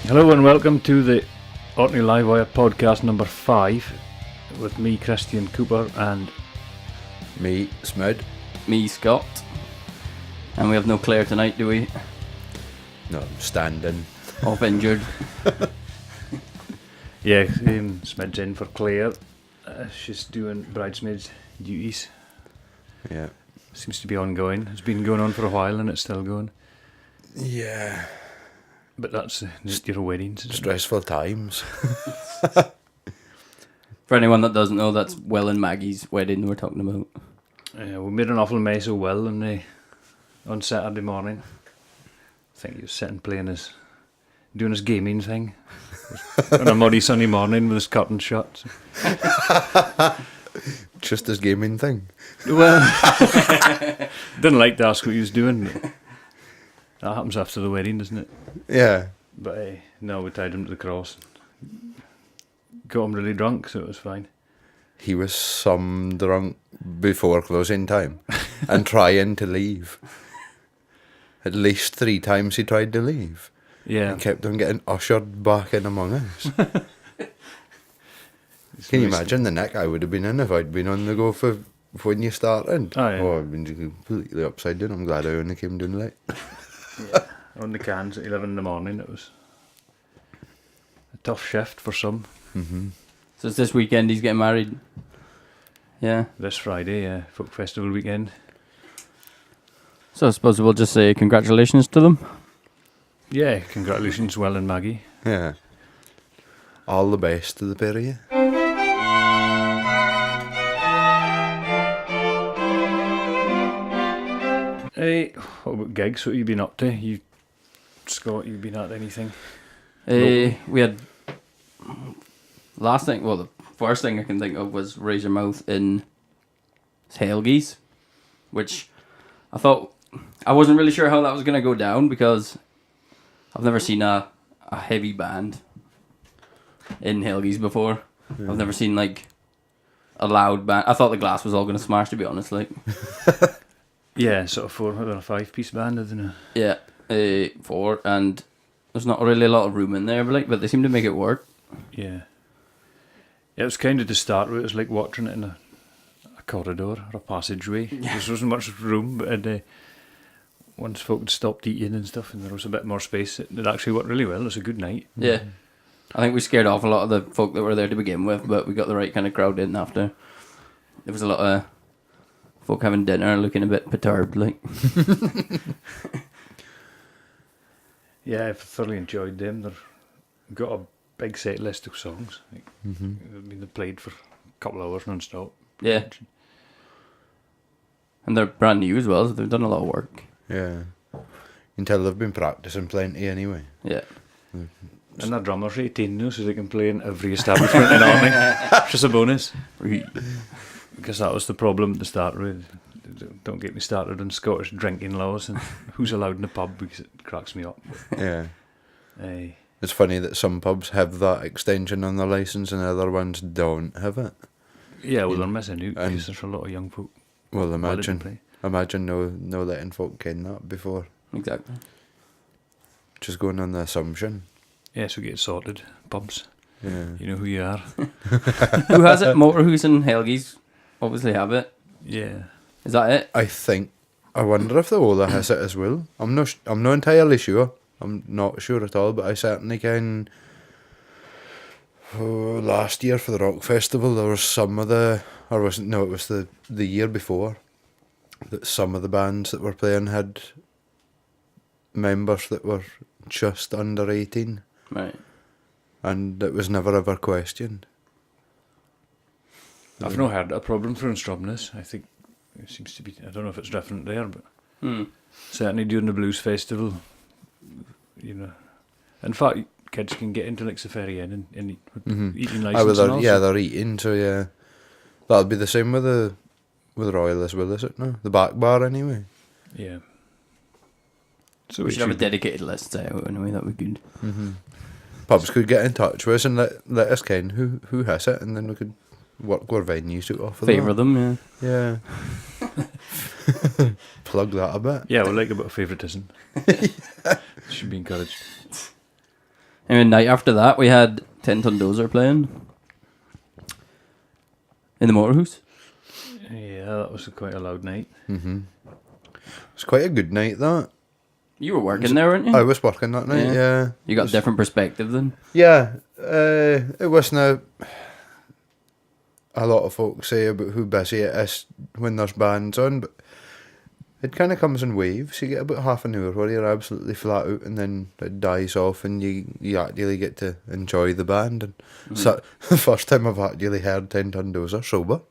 Hello and welcome to the Orkney Livewire podcast number 5 with me, Christian Cooper, and me, Smid. Me, Scott. And we have no Claire tonight, do we? No, standing. Off injured. yeah, Smid's in for Claire. She's doing bridesmaids duties. Yeah. Seems to be ongoing. It's been going on for a while and it's still going. Yeah. But that's just your weddings. Stressful times. For anyone that doesn't know, that's Will and Maggie's wedding we're talking about. We made an awful mess of Will on Saturday morning. I think he was sitting doing his gaming thing on a muddy sunny morning with his curtains shut. Just his gaming thing. Well, didn't like to ask what he was doing. But that happens after the wedding, doesn't it? Yeah. But no, we tied him to the cross. Got him really drunk, so it was fine. He was some drunk before closing time and trying to leave. At least 3 times he tried to leave. Yeah. And kept on getting ushered back in among us. Can you imagine the neck I would have been in if I'd been on the go for when you started? Oh, yeah. I'd been completely upside down. I'm glad I only came down late. Yeah. On the cans at 11 in the morning, it was a tough shift for some. Mm-hmm. So it's this weekend he's getting married? Yeah. This Friday, yeah, folk festival weekend. So I suppose we'll just say congratulations to them. Yeah, congratulations, Will and Maggie. Yeah. All the best to the pair of you. Hey, what about gigs? What have you been up to? You, Scott, you been at anything? We had the first thing I can think of was Raise Your Mouth in Helgies, which I thought, I wasn't really sure how that was going to go down because I've never seen a heavy band in Helgies before. Yeah. I've never seen like a loud band. I thought the glass was all going to smash, to be honest. Like, yeah, sort of 4 or 5-piece band, isn't it? Yeah, 4, and there's not really a lot of room in there, but they seem to make it work. Yeah. Yeah, it was kind of to start with. It was like watching it in a corridor or a passageway. There wasn't much room, but once folk had stopped eating and stuff and there was a bit more space, it actually worked really well. It was a good night. Yeah. I think we scared off a lot of the folk that were there to begin with, but we got the right kind of crowd in after. There was a lot of folk having dinner looking a bit perturbed, like. Yeah, I've thoroughly enjoyed them. They've got a big set list of songs. They played for a couple of hours non-stop. Yeah. And they're brand new as well, so they've done a lot of work. Yeah. You can tell they've been practicing plenty anyway. Yeah. And their drummer's 18 now, so they can play in every establishment in Orkney. It's just a bonus. Because that was the problem to start with. Don't get me started on Scottish drinking laws and who's allowed in the pub, because it cracks me up. Yeah. It's funny that some pubs have that extension on their licence and other ones don't have it. Yeah, well, they're missing out because there's a lot of young folk. Well, imagine no letting folk ken that before. Exactly. Just going on the assumption. Yeah, so get it sorted. Pubs. Yeah. You know who you are. Who has it? Motorhoos and Helgies obviously have it. Yeah. Is that it? I wonder if the Ola has it as well. I'm not entirely sure. I'm not sure at all, but I certainly can. Last year for the rock festival, there was it was the year before that some of the bands that were playing had members that were just under 18. Right. And it was never ever questioned. I've not heard a problem for instruments. I think it seems to be, I don't know if it's different there, but certainly during the blues festival, you know. In fact, kids can get into like Safari Inn and eating license and all. Yeah, they're eating, so yeah. That'll be the same with Royal as well, is it? No, the back bar anyway. Yeah. So we should have a dedicated list out anyway. That would be good. Mm-hmm. Pubs could get in touch with us and let us ken who has it, and then we could work our venues to offer favour them, yeah. Plug that a bit. Yeah, we like a bit of favouritism. Should be encouraged. And the night after that, we had 10-ton Dozer playing in the Motorhouse. Yeah, that was quite a loud night. It's quite a good night, that. You were working there, weren't you? I was working that night, yeah. You got a different perspective then. Yeah, it wasn't a lot of folks say about how busy it is when there's bands on, but it kind of comes in waves. You get about half an hour where you're absolutely flat out, and then it dies off, and you actually get to enjoy the band. And so, the first time I've actually heard 10-ton Dozer sober.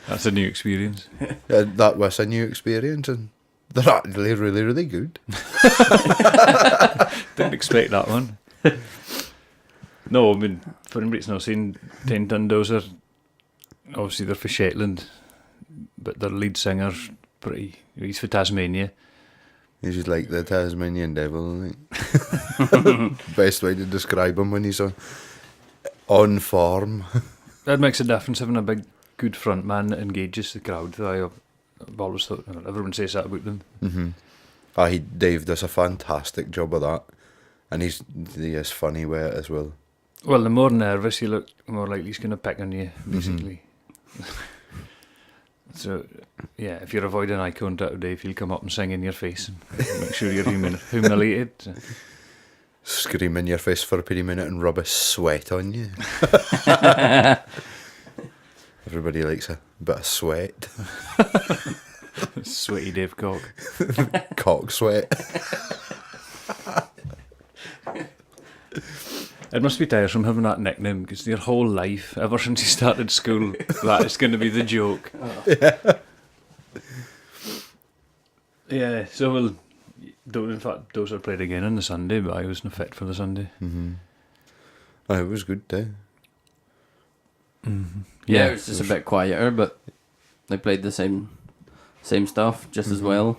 That's a new experience. That was a new experience, and they're actually really, really good. Didn't expect that one. No, I mean, for anybody that's not seen 10-ton Dozer, obviously they're for Shetland, but their lead singer's he's for Tasmania. He's just like the Tasmanian devil, isn't he? Best way to describe him when he's on form. That makes a difference, having a big, good front man that engages the crowd. I've always thought, everyone says that about them. Dave does a fantastic job of that, and he is funny with it as well. Well, the more nervous you look, the more likely he's going to pick on you, basically. So, yeah, if you're avoiding eye contact with Dave, he'll come up and sing in your face and make sure you're humiliated. Scream in your face for a pretty minute and rub a sweat on you. Everybody likes a bit of sweat. Sweaty Dave Cock. Cock sweat. It must be tiresome having that nickname, because your whole life, ever since you started school, that is going to be the joke. Yeah, so we'll... In fact, Dozer played again on the Sunday, but I wasn't fit for the Sunday. Oh, it was good too. Yeah, it was just a bit quieter, but they played the same stuff just as well.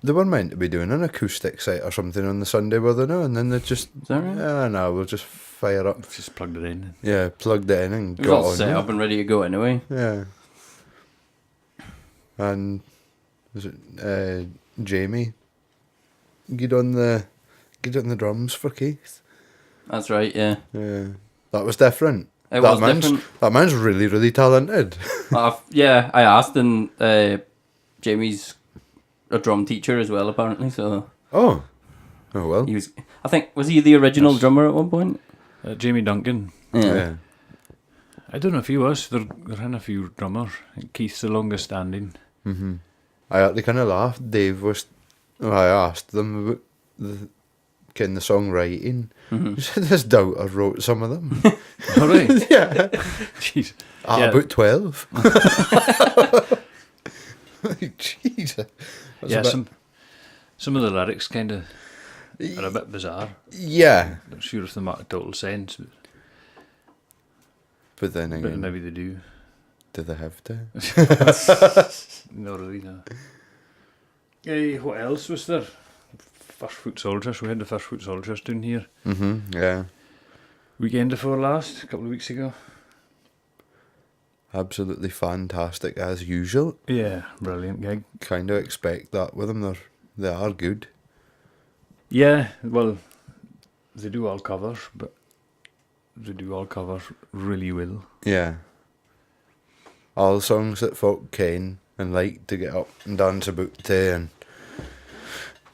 They were meant to be doing an acoustic set or something on the Sunday, were they not? And then they just... Is that right? Yeah, no, we'll just fire up. Just plugged it in. Yeah, plugged it in and It was got all on. set up and ready to go anyway. Yeah. And was it Jamie? Get on the drums for Keith. That's right, yeah. Yeah, that was different. It was different. That man's really, really talented. Yeah, I asked, and Jamie's a drum teacher as well, apparently. So Oh well. he was. I think was he the original drummer at one point? Jamie Duncan. Yeah. I don't know if he was. There are a few drummers. I think Keith's the longest standing. I actually kind of laughed. Dave was. I asked them about the songwriting. He said his daughter wrote some of them. All right. Yeah. Jeez. About 12. Jeez. Yeah, some of the lyrics kind of are a bit bizarre. Yeah. Not sure if they make total sense, But then but again, maybe they do. do they have to? Not really, no. Hey, what else was there? First Foot Soldiers. We had the First Foot Soldiers down here. Yeah. Weekend before last, a couple of weeks ago. Absolutely fantastic as usual. Yeah, brilliant gig. Kind of expect that with them. They are good. Yeah, well, they do all covers, but they do all covers really well. Yeah. All songs that folk ken and like to get up and dance about to, and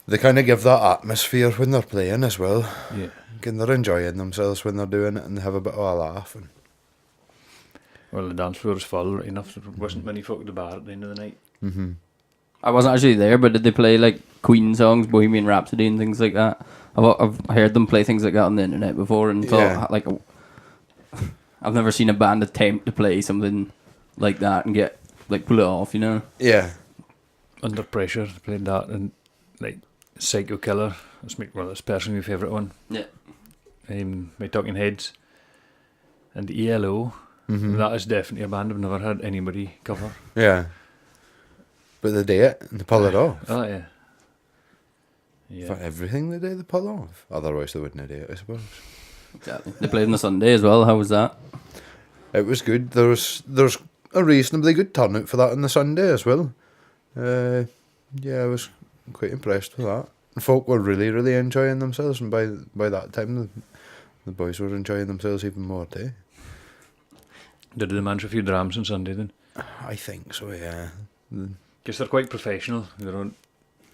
they kind of give that atmosphere when they're playing as well. Yeah. And they're enjoying themselves when they're doing it, and they have a bit of a laugh. And Well, the dance floor was full right enough. There wasn't many folk at the bar at the end of the night. I wasn't actually there, but did they play like Queen songs, Bohemian Rhapsody, and things like that? I've heard them play things like that on the internet before, and thought like I've never seen a band attempt to play something like that and get pull it off, you know? yeah, Under Pressure, played that, and like Psycho Killer. That's personally my favourite one. Yeah. My Talking Heads. And ELO. That is definitely a band I've never had anybody cover. yeah. But they do it and they pull it off. Oh, yeah. For Yeah. everything they do, they pull off. Otherwise, they wouldn't do it, I suppose. Exactly. They played on a Sunday as well. How was that? It was good. There's a reasonably good turnout for that on the Sunday as well. Yeah, I was quite impressed with that. folk were really, really enjoying themselves, and by that time, the boys were enjoying themselves even more too. Did they manage a few drams on Sunday then? I think so, yeah. Because they're quite professional. They don't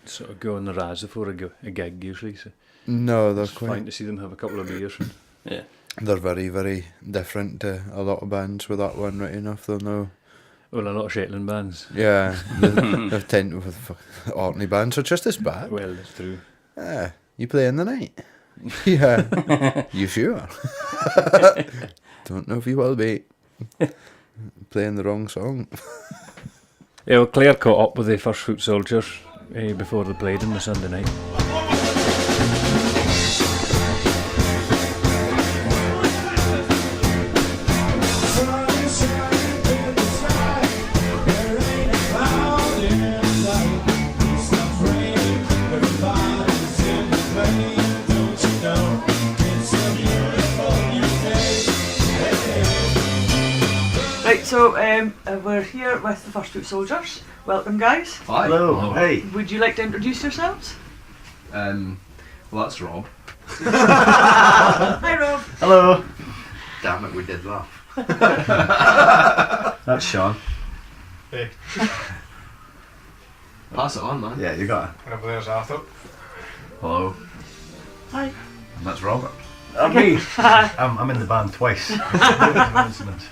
sort of go on the razz before a gig usually. So No, they're it's fine quite. to see them have a couple of beers. And Yeah. They're very, very different to a lot of bands with that one, right enough, though, no. well, a lot of Shetland bands. Yeah, they tend with Orkney bands are just as bad. Well, that's true. You playing the night? Yeah. You sure? Don't know if you will be. Playing the wrong song. Yeah, well, Claire caught up with the First Foot Soldiers before they played on the Sunday night. Right, so we're here with the First Foot Soldiers. Welcome, guys. Hi. Hello. Hey. Would you like to introduce yourselves? Well, that's Rob. Hi, Rob. Hello. Damn it, we did laugh. That's Sean. Pass it on, man. Yeah, you got it. And over there's Arthur. Hello. Hi. And that's Robert. Me. I'm in the band twice. Instruments.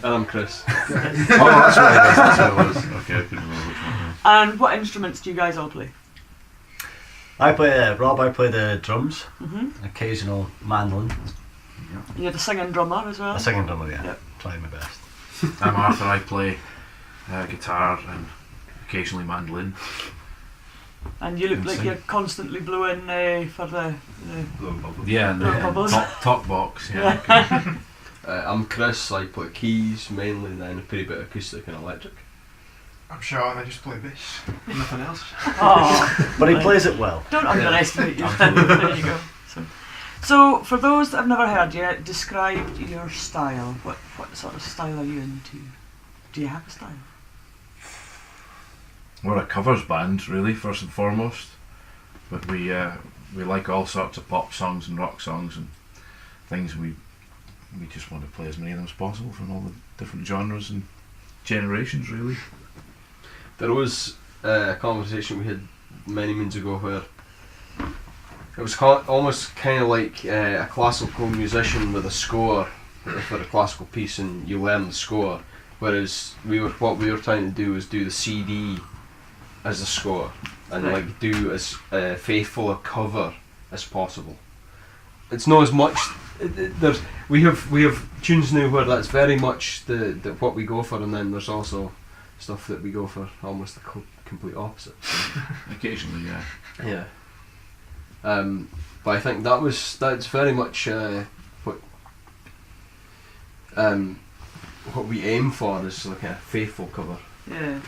And I'm Chris. Oh, that's what it is. That's what it was. Okay, I couldn't remember which one. And what instruments do you guys all play? I play Rob. I play the drums, Mm-hmm. occasional mandolin. You're the singing drummer as well. A singing drummer, yeah. Yep. Trying my best. I'm Arthur. I play guitar and occasionally mandolin. And you look like you're constantly blowing for the Yeah, and Blowing bubbles. talk box. Yeah. I'm Chris. I play keys mainly, and then a pretty bit of acoustic and electric. I'm Sean. I just play bass. Nothing else. Oh, But he plays it well. don't underestimate yourself. There you go. So, for those that have never heard you, describe your style. What sort of style are you into? Do you have a style? We're a covers band, really, first and foremost. But we like all sorts of pop songs and rock songs and things. We just want to play as many of them as possible from all the different genres and generations, really. There was a conversation we had many moons ago where it was almost kind of like a classical musician with a score for a classical piece, and you learn the score. Whereas what we were trying to do was do the CD as a score and Right. like do as faithful a cover as possible. It's not as much. We have tunes now where that's very much the what we go for, and then there's also stuff that we go for almost the complete opposite. Occasionally, yeah. Yeah. But I think that's very much what we aim for is like a faithful cover. Yeah.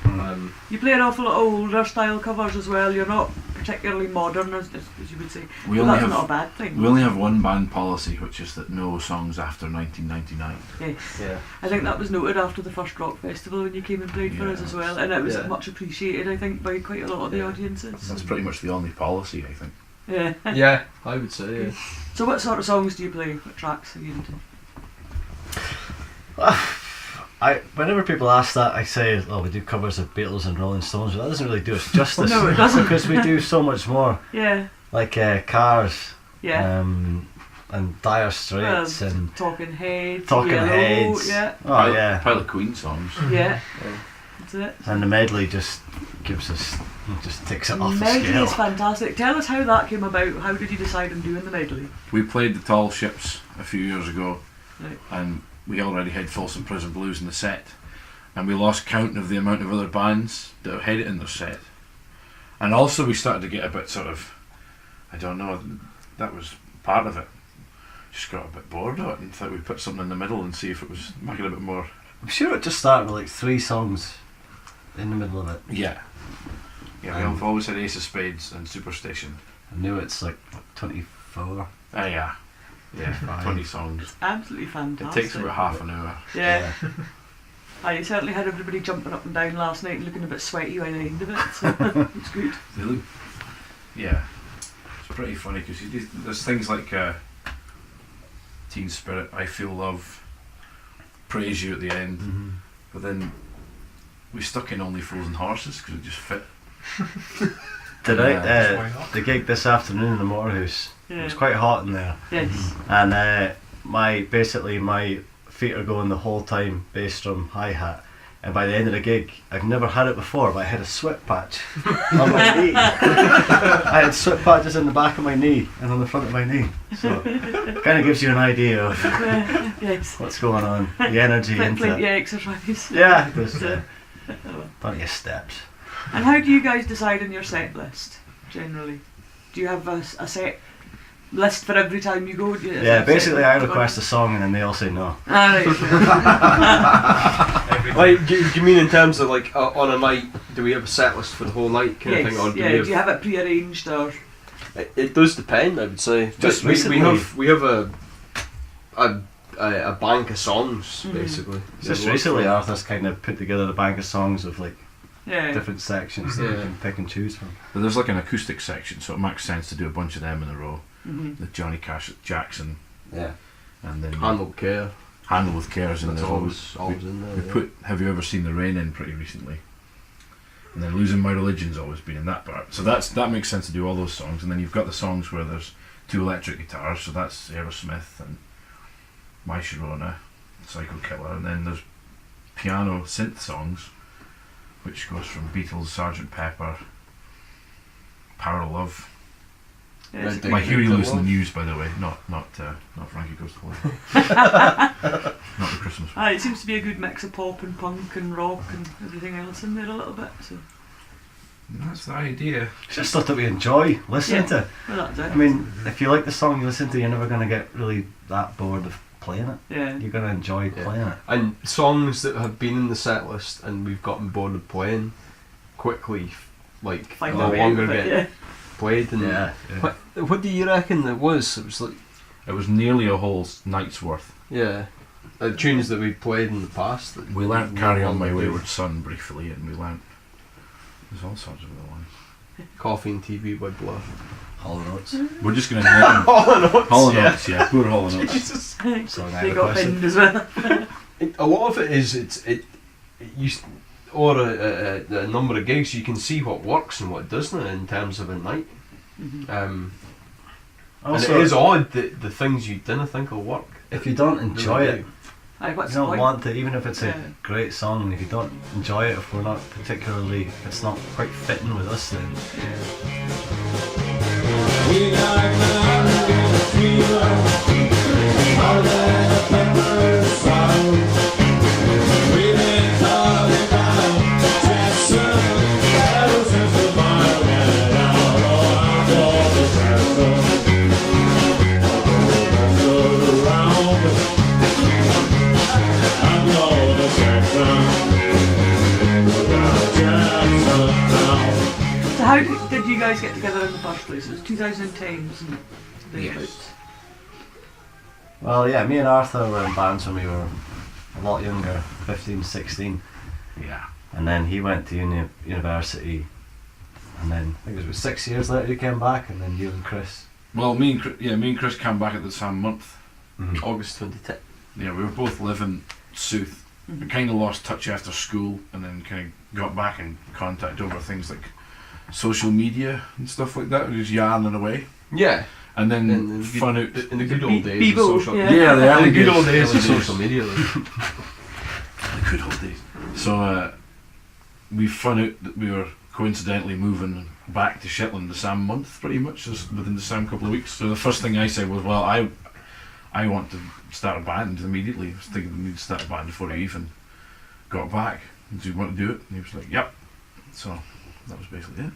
You play an awful lot of older style covers as well. You're not particularly modern, as you would say. We But only that's have not a bad thing. we only have one band policy, which is that no songs after 1999. Yes. Yeah. I think that was noted after the first rock festival when you came and played for Yeah, us as well, and it was yeah. much appreciated, I think, by quite a lot of the audiences. That's pretty much the only policy, I think. Yeah. Yeah, I would say. Yeah. So what sort of songs do you play? What tracks are you into? Whenever people ask that, I say, "Oh, we do covers of Beatles and Rolling Stones," but that doesn't really do us justice. No, it doesn't. Because we do so much more, Yeah. like Cars, Yeah. and Dire Straits, and Talking Heads. Talking Yellow, Heads. Yeah. Oh yeah, Pile of Queen songs. Yeah. That's it. and the medley just gives us, just takes it off the Medley scale. is fantastic. Tell us how that came about. How did you decide on doing the medley? We played the Tall Ships a few years ago, Right. and we already had Folsom Prison Blues in the set, and we lost count of the amount of other bands that had it in their set. And also we started to get a bit sort of, I don't know, that was part of it. Just got a bit bored of it and thought we'd put something in the middle and see if it was making a bit more. I'm sure it just started with like 3 songs in the middle of it. Yeah. Yeah, we've always had Ace of Spades and Superstation. I knew it's like what, 24. Yeah. Yeah, Fine. 20 songs. Absolutely It fantastic. takes about half an hour. Yeah. You certainly had everybody jumping up and down last night and looking a bit sweaty by the end of it, so it's good. They yeah, it's pretty funny because there's things like Teen Spirit, I Feel Love, Praise You at the end, but then we stuck in Only Fools and Horses because it just fit. The gig this afternoon in the Motorhouse, it was quite hot in there. Yes. And my feet are going the whole time, bass drum, hi-hat. And by the end of the gig, I've never had it before, but I had a sweat patch on my knee. I had sweat patches in the back of my knee and on the front of my knee. So it kind of gives you an idea of Yes. what's going on, the energy into Plenty it. of exercise. Yeah, there's plenty of steps. And how do you guys decide on your set list, generally? Do you have a set list for every time you go? Yeah, basically I request a song and then they all say no. Right. Like, do you mean in terms of like on a night, do we have a set list for the whole night kind of Yes, thing, or do yeah. we have, Do you have it pre-arranged or? It does depend, I would say. Just we recently- have a bank of songs basically. Just Yeah, recently Arthur's kind of put together a bank of songs of like Yeah. different sections that you Yeah. can pick and choose from. But there's like an acoustic section, so it makes sense to do a bunch of them in a row. The Johnny Cash Jackson, Yeah. and then Handle with Care. Handle with Cares in That's there. always in there. We yeah. put Have You Ever Seen the Rain in pretty recently, and then Losing My Religion's always been in that part. So that makes sense to do all those songs, and then you've got the songs where there's 2 electric guitars, so that's Aerosmith and My Sharona, Psycho Killer, and then there's piano synth songs, which goes from Beatles, Sgt. Pepper, Power of Love. Yes. My Huey Lewis in the News, by the way, not Frankie Goes to Hollywood. Not the Christmas one. It seems to be a good mix of pop and punk and rock and everything else in there a little bit. So. That's the idea. It's just stuff that we enjoy listening to. Well, that's it. I mean, if you like the song you listen to, you're never going to get really that bored of playing it. Yeah. You're going to enjoy Yeah. playing it. And songs that have been in the set list and we've gotten bored of playing quickly, like Find no a way longer with it, get yeah. played. And Yeah. what do you reckon it was? It was like, It was nearly a whole night's worth. yeah, tunes that we played in the past. That We learnt no Carry On My longer do. Wayward Son briefly, and we learnt there's all sorts of other ones. Coffee and TV by Blur. Hall & Oates. We're just going to name them. Hall & Oates, yeah, poor Hall & Oates. Song I They got requested. pinned as well. A lot of it is a number of gigs you can see what works and what doesn't in terms of a night. And Also, it is odd that the things you didn't think will work. if you don't enjoy really it, Aye, you what's the don't point? want to, even if it's Yeah. a great song, if you don't enjoy it, if we're not particularly, if it's not quite fitting with us, then So how did you guys get together in the first place? It was 2010, wasn't it? Yes. well, yeah, me and Arthur were in bands when we were a lot younger, 15, 16, Yeah. and then he went to university, and then I think it was about 6 years later he came back, and then you and Chris. Well, me and Chris came back at the same month. August 2010. Yeah, we were both living South. We kind of lost touch after school, and then kind of got back in contact over things like social media and stuff like that. We were just yarning away, Yeah. and then In found out. the good old days Bebo, of social yeah. Yeah, the in early the good old days, days of early social media. Like. The good old days. So we found out that we were coincidentally moving back to Shetland the same month, pretty much, just within the same couple of weeks. So the first thing I said was, well, I want to start a band immediately. I was thinking we need to start a band before he even got back. Do you want to do it? And he was like, yep. So that was basically it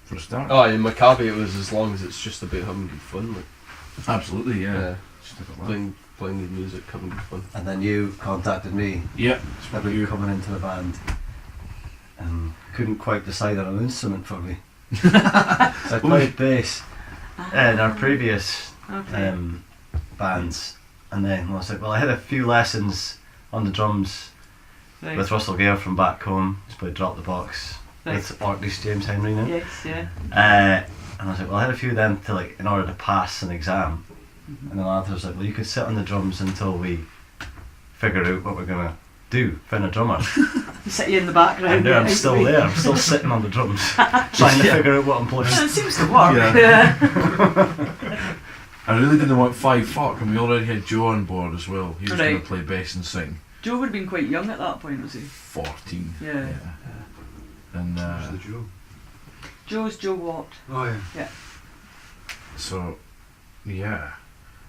for a start. Oh, in my caveat was as long as it's just about having good fun. Like, Absolutely, yeah. yeah. Just like that. Playing good music, having good fun. And then you contacted me Yeah. about you coming into the band, and couldn't quite decide on an instrument for me. So I played bass in our previous Okay. bands, and then I was like, well, I had a few lessons on the drums Right. with Russell Gare from back home. He's played Drop the Box Right. with Orkney's James Henry now. Yes, yeah. And I was like, well, I had a few of them to like in order to pass an exam. And then Arthur was like, well, you could sit on the drums until we figure out what we're gonna do, find a drummer. Sit you in the background. And there I'm still there, I'm still sitting on the drums, trying to figure out what I'm playing. Well, it seems to work. Yeah. I really didn't want 5 and we already had Joe on board as well. He was going Right. to play bass and sing. Joe would have been quite young at that point, was he? 14. Yeah. And Who's the Joe? Joe's Joe Watt. Oh yeah. so, yeah,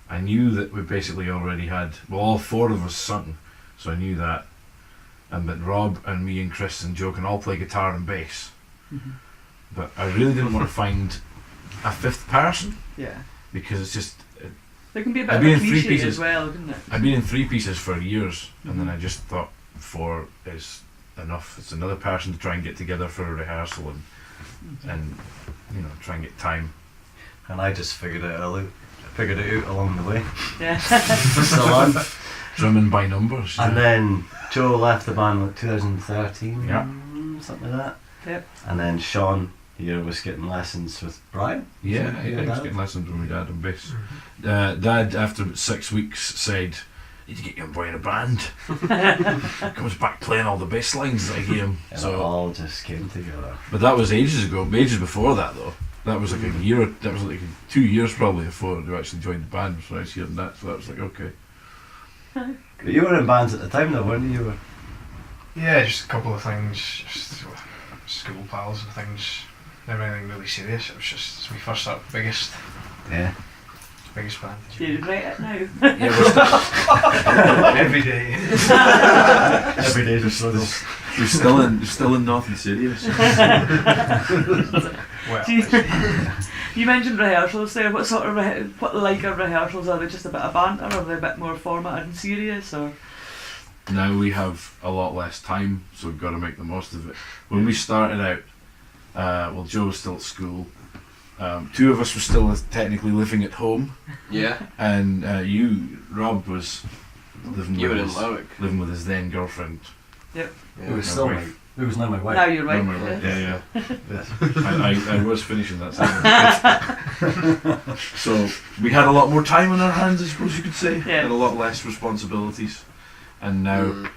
I knew that we basically already had, well, all 4 of us sung, so I knew that. And that Rob and me and Chris and Joe can all play guitar and bass. But I really didn't want to find a 5th person, Yeah. because it's just, There can be a bit I've of been a in 3 cliche pieces. as well, couldn't it? I've been in 3 pieces for years, and then I just thought 4 is enough. It's another person to try and get together for a rehearsal and you know, try and get time. And I just figured it out along the way. Yeah. Still on. Drumming by numbers. And then Joe left the band like 2013, Yeah. something like that. Yep. And then Sean here was getting lessons with Brian. Yeah, Your he was dad? getting lessons with my dad on bass. Dad, after about 6 weeks, said, "Need to get young boy in a band." Comes back playing all the bass lines that I gave him. And it So, all just came together. but that was ages ago. Ages before that, though. That was like a year. That was like 2 years probably before you actually joined the band. So I was hearing that. So that was like, okay. But you were in bands at the time though, weren't you? Yeah, just a couple of things, just school pals and things. Never anything really serious. It was just it's my first up, biggest Yeah. band. Do you regret it now? Yeah, we're Every day. Every day's a struggle. still in nothing serious. Well, Do you mentioned rehearsals there. What sort of what like are rehearsals? Are they just a bit of banter, or are they a bit more formatted and serious? Or Now we have a lot less time, so we've got to make the most of it. When we started out, well, Joe was still at school. 2 of us were still technically living at home, Yeah. and Rob, was living You were with in his, Lerwick. living with his then girlfriend. Who was still wife. who was now my wife. now you're right. No, my wife. Yeah. Yeah. I was finishing that sentence. So we had a lot more time on our hands, I suppose you could say, Yeah. and a lot less responsibilities. And now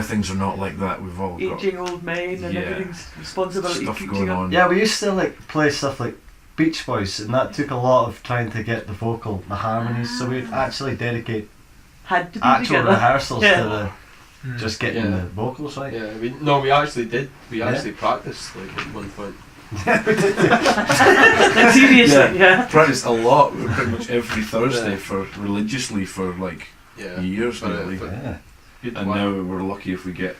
things are not like that. We've all got Aging old men and Yeah. everything's responsibility stuff creeping going up. on. Yeah, we used to like play stuff like Beach Boys, and that took a lot of trying to get the harmonies. So we'd actually dedicate Had to be actual together. rehearsrsals Yeah. to the just getting Yeah. the vocals right. Yeah, we actually did. We Yeah. actually practiced like at one point. Like, seriously, yeah. Practiced a lot, pretty much every Thursday religiously for like Yeah. years But, nearly. Yeah. Good And one. now we're lucky if we get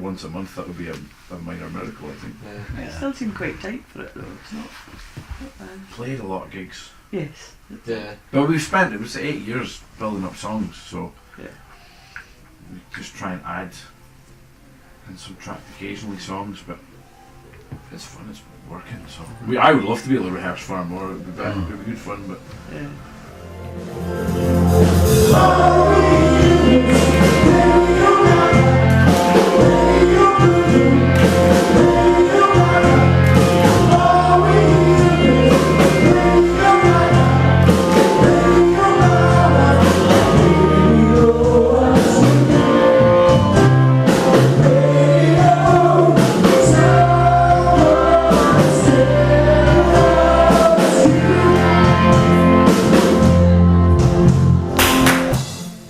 once a month. That would be a minor miracle, I think. Yeah. It still seemed quite tight for it though. It's not bad. Played a lot of gigs, Yes. Yeah. but we've spent it was 8 years building up songs, so Yeah. we just try and add and subtract occasionally songs, but it's fun. It's working. So I would love to be able to rehearse far more. It would be better. It would be good fun, but. Yeah.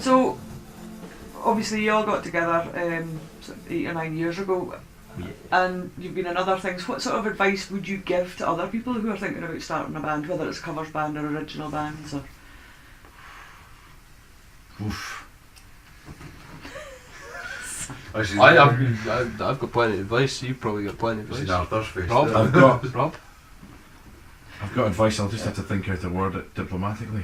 So, obviously, you all got together sort of 8 or 9 years ago, and you've been in other things. What sort of advice would you give to other people who are thinking about starting a band, whether it's a covers band or original bands? Or Oof. I've got plenty of advice. You've probably got plenty of advice. Rob? I've got advice. I'll just have to think how to word it diplomatically.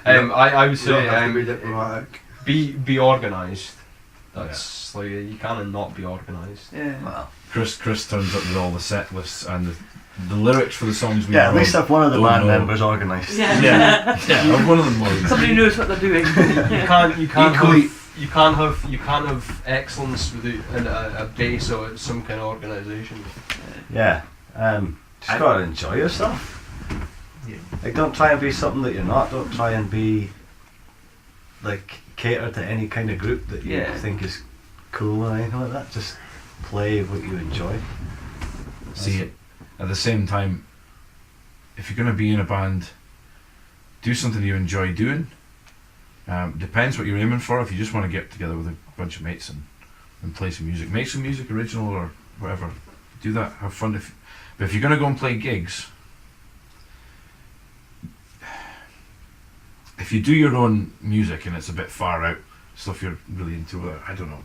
I would say be diplomatic. be organised. That's like you can't not be organised. yeah. Chris turns up with all the set lists and the lyrics for the songs we Yeah, at wrote. least if one of the Don't band know. members organised. Yeah. Yeah, one of them was. Somebody knows what they're doing. You can't Equally- have excellence without a base or some kind of organisation. Yeah. Just gotta enjoy yourself. Yeah. Like, don't try and be something that you're not. Don't try and be like cater to any kind of group that you think is cool or anything like that. Just play what you enjoy. See, at the same time, if you're going to be in a band, do something you enjoy doing. Depends what you're aiming for. If you just want to get together with a bunch of mates and play some music, make some music, original or whatever, do that, have fun. But if you're going to go and play gigs, if you do your own music and it's a bit far out, stuff you're really into, I don't know,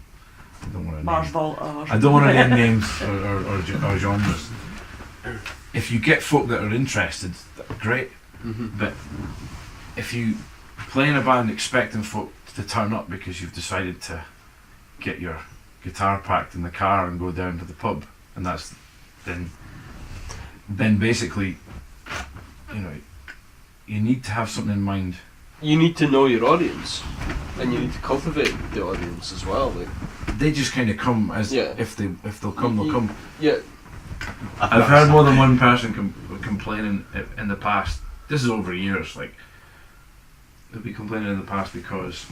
I don't want to Mars Volta. I don't want to name names or genres. If you get folk that are interested, great. But if you play in a band expecting folk to turn up because you've decided to get your guitar packed in the car and go down to the pub, and that's then basically, you know, you need to have something in mind. You need to know your audience, and you need to cultivate the audience as well. Like, they just kind of come as if they'll come, they'll come. Yeah. I've heard more than one person complaining in the past. This is over years. Like, they'll be complaining in the past because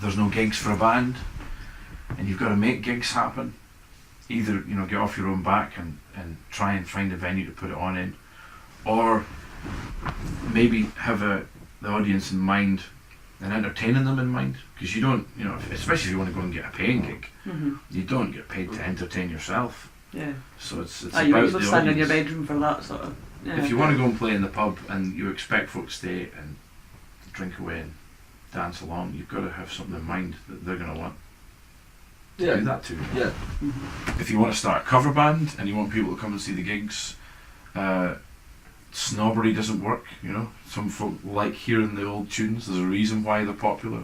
there's no gigs for a band, and you've got to make gigs happen. Either, you know, get off your own back and try and find a venue to put it on in, or maybe have the audience in mind and entertaining them in mind, because you don't, you know, especially if you want to go and get a paying gig, you don't get paid to entertain yourself. Yeah. So it's you about might as the well stand in your audience. bedroom for that sort of. Yeah. If you want to go and play in the pub and you expect folk to stay and drink away and dance along, you've got to have something in mind that they're going to want to do that too. Yeah. If you want to start a cover band and you want people to come and see the gigs, snobbery doesn't work, you know. Some folk like hearing the old tunes. There's a reason why they're popular.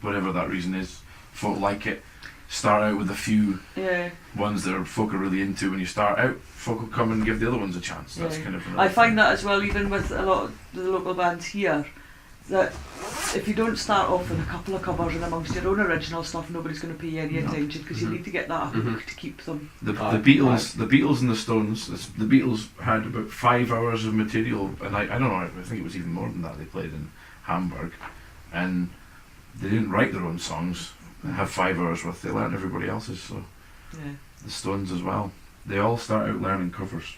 Whatever that reason is, folk like it. Start out with a few ones that folk are really into. When you start out, folk will come and give the other ones a chance. That's kind of I find that as well, even with a lot of the local bands here, that if you don't start off with a couple of covers and amongst your own original stuff, nobody's going to pay you any attention, because you need to get that hook to keep them. The Beatles and the Stones. The Beatles had about 5 hours of material, and I don't know. I think it was even more than that. They played in Hamburg, and they didn't write their own songs. They have 5 hours worth. They learned everybody else's. So the Stones as well. They all start out learning covers.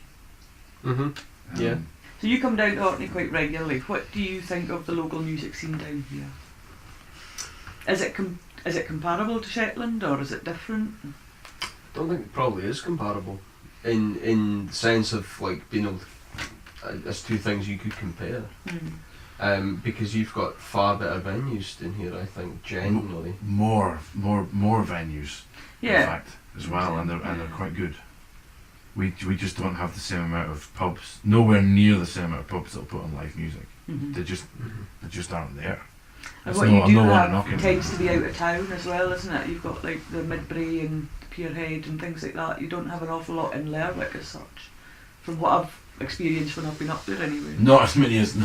Yeah. So you come down to Orkney quite regularly. What do you think of the local music scene down here? Is it comparable to Shetland, or is it different? I don't think it probably is comparable in the sense of like being able to, as two things you could compare. Because you've got far better venues in here, I think, generally. More venues. In fact, as well, and they're quite good. We just don't have the same amount of pubs. Nowhere near the same amount of pubs that'll put on live music. They just aren't there. And what you do have tends to be out of town as well, isn't it? You've got like the Midbury and Pierhead and things like that. You don't have an awful lot in Lerwick as such, from what I've experienced when I've been up there anyway. Not as many as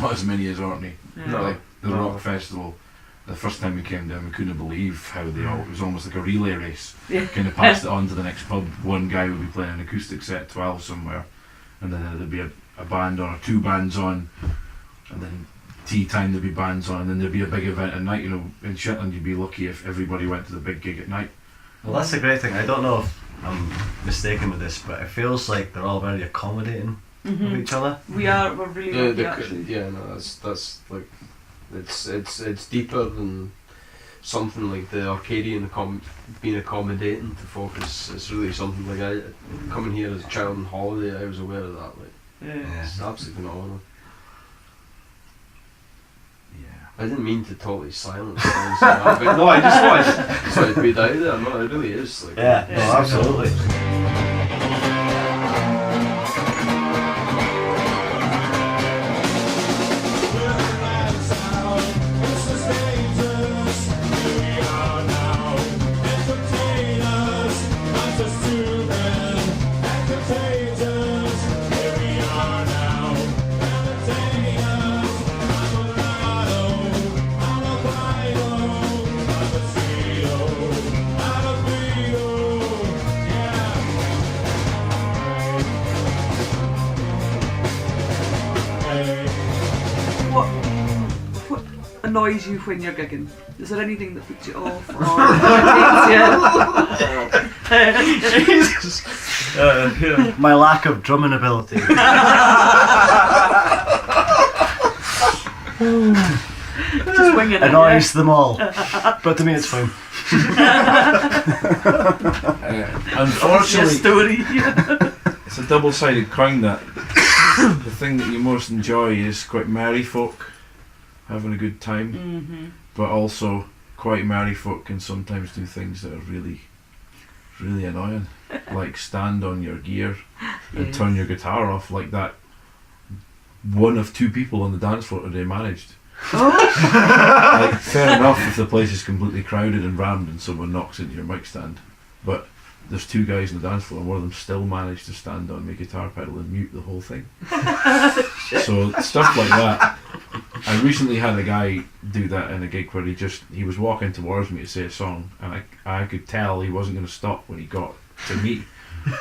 Orkney. Yeah. Like the rock festival. The first time we came down, we couldn't believe how it was almost like a relay race. Kind of passed it on to the next pub. One guy would be playing an acoustic set 12 somewhere, and then there'd be a band on, or 2 bands on, and then tea time there'd be bands on, and then there'd be a big event at night. You know, in Shetland you'd be lucky if everybody went to the big gig at night. Well, that's the great thing. I don't know if I'm mistaken with this, but it feels like they're all very accommodating of each other. We're really lucky actually. Yeah, no, that's like, it's deeper than something like the Arcadian being accommodating to folk. It's really something like coming here as a child on holiday, I was aware of that. Like, it's absolutely phenomenal. I didn't mean to totally silence things, but no, I just wanted to be down there. No, it really is. Like, no, absolutely. annoys you when you're gigging? Is there anything that puts you off or irritates you? My lack of drumming ability. Just winging it. Annoys them all. But to me, it's fine. Unfortunately, Story. it's a double-sided coin that the thing that you most enjoy is quite merry folk having a good time, but also quite merry folk can sometimes do things that are really, really annoying, like stand on your gear and turn your guitar off like that. One of two people on the dance floor today managed. Like, fair enough if the place is completely crowded and rammed and someone knocks into your mic stand, but there's two guys on the dance floor and one of them still managed to stand on my guitar pedal and mute the whole thing. So stuff like that. I recently had a guy do that in a gig where he was walking towards me to say a song, and I could tell he wasn't going to stop when he got to me. I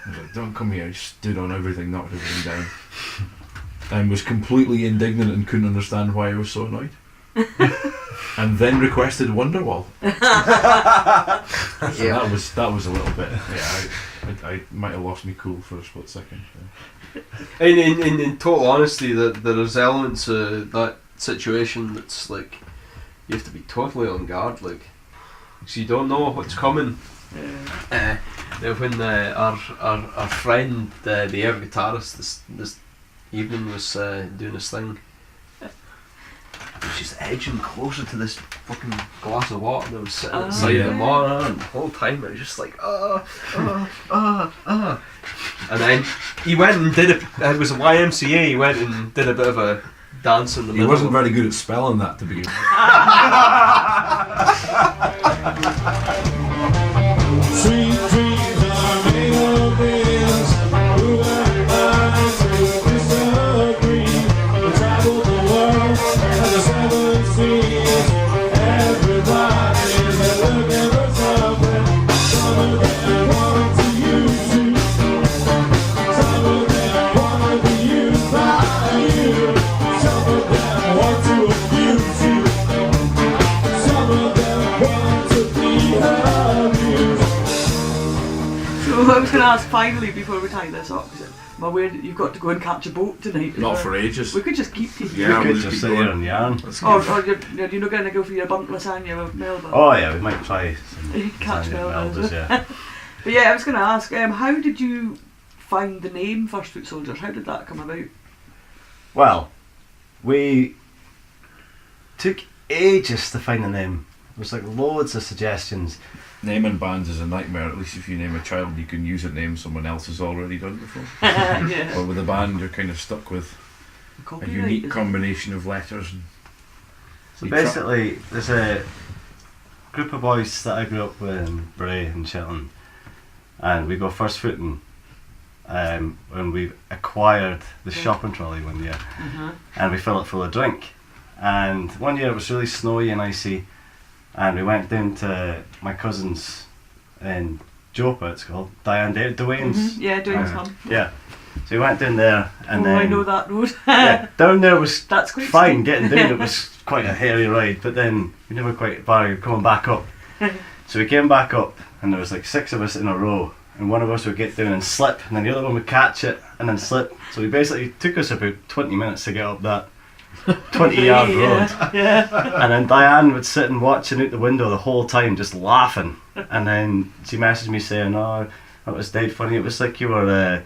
was like, don't come here. He stood on everything, knocked everything down, and was completely indignant and couldn't understand why I was so annoyed. And then requested Wonderwall. So that was a little bit. Yeah, I might have lost me cool for a split second. Yeah. In total honesty, there is elements of that situation that's like you have to be totally on guard, like, because you don't know what's coming. When our friend, the air guitarist, this evening was doing his thing, he was just edging closer to this fucking glass of water that was sitting outside the monitor, and the whole time it was just like and then he went and did it was a YMCA, he went and did a bit of a dance in the middle. He wasn't very good at spelling that to begin with. Sweet dreams are made of this. Who am I to disagree? We travel the world and the seven seas. Everybody's looking for something. Some of them want to use you. Some of them want to be used by you. Some of them want to abuse you. Some of them want to be abused. So I was going to ask finally before we tie this up, because I'm aware that you've got to go and catch a boat tonight. Not for ages. We could just keep you. Yeah, We we'll could just keep sit here going. and yarn. Or you're not going to go for your burnt lasagna with Melba. Oh yeah, we might try some Catch lasagna Melba. Melba's, yeah. But yeah, I was going to ask, how did you find the name First Foot Soldiers? How did that come about? Well, we took ages to find a name. There was like loads of suggestions. Naming bands is a nightmare. At least if you name a child, you can use a name someone else has already done before. Yeah. But with a band, you're kind of stuck with a Copyright, unique isn't it? combination of letters. And So you try- basically, there's a group of boys that I grew up with in Bray and Shetland, and we go first footing when we acquired the shopping trolley one year, and we fill it full of drink. And one year it was really snowy and icy, and we went down to my cousin's in Jopa, it's called, Dwayne's. Yeah, Dwayne's home. Yeah. So we went down there, and then I know that road. yeah, down there was That's quite fine. steep. Getting down it was quite a hairy ride, but then we never quite bargained coming back up. So we came back up, and there was like 6 of us in a row, and one of us would get down and slip, and then the other one would catch it and then slip. So we basically took us about 20 minutes to get up that 20-yard road. Yeah. And then Diane would sit and watching out the window the whole time, just laughing. And then she messaged me saying, "Oh, that was dead funny. It was like you were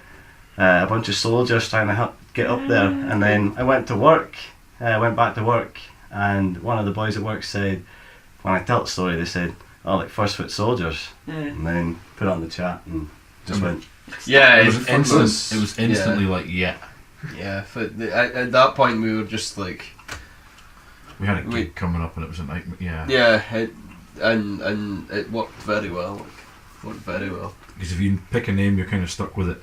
a bunch of soldiers trying to help get up there." And then I went to work. I went back to work, and one of the boys at work said, when I tell the story, they said, "Oh, like First Foot Soldiers." And then put it on the chat and just went. Yeah, It was it's instant. It was instantly like, yeah. Yeah, at that point we were just like, We had a gig coming up and it was a nightmare. Yeah. yeah, and it worked very well. Because if you pick a name, you're kind of stuck with it.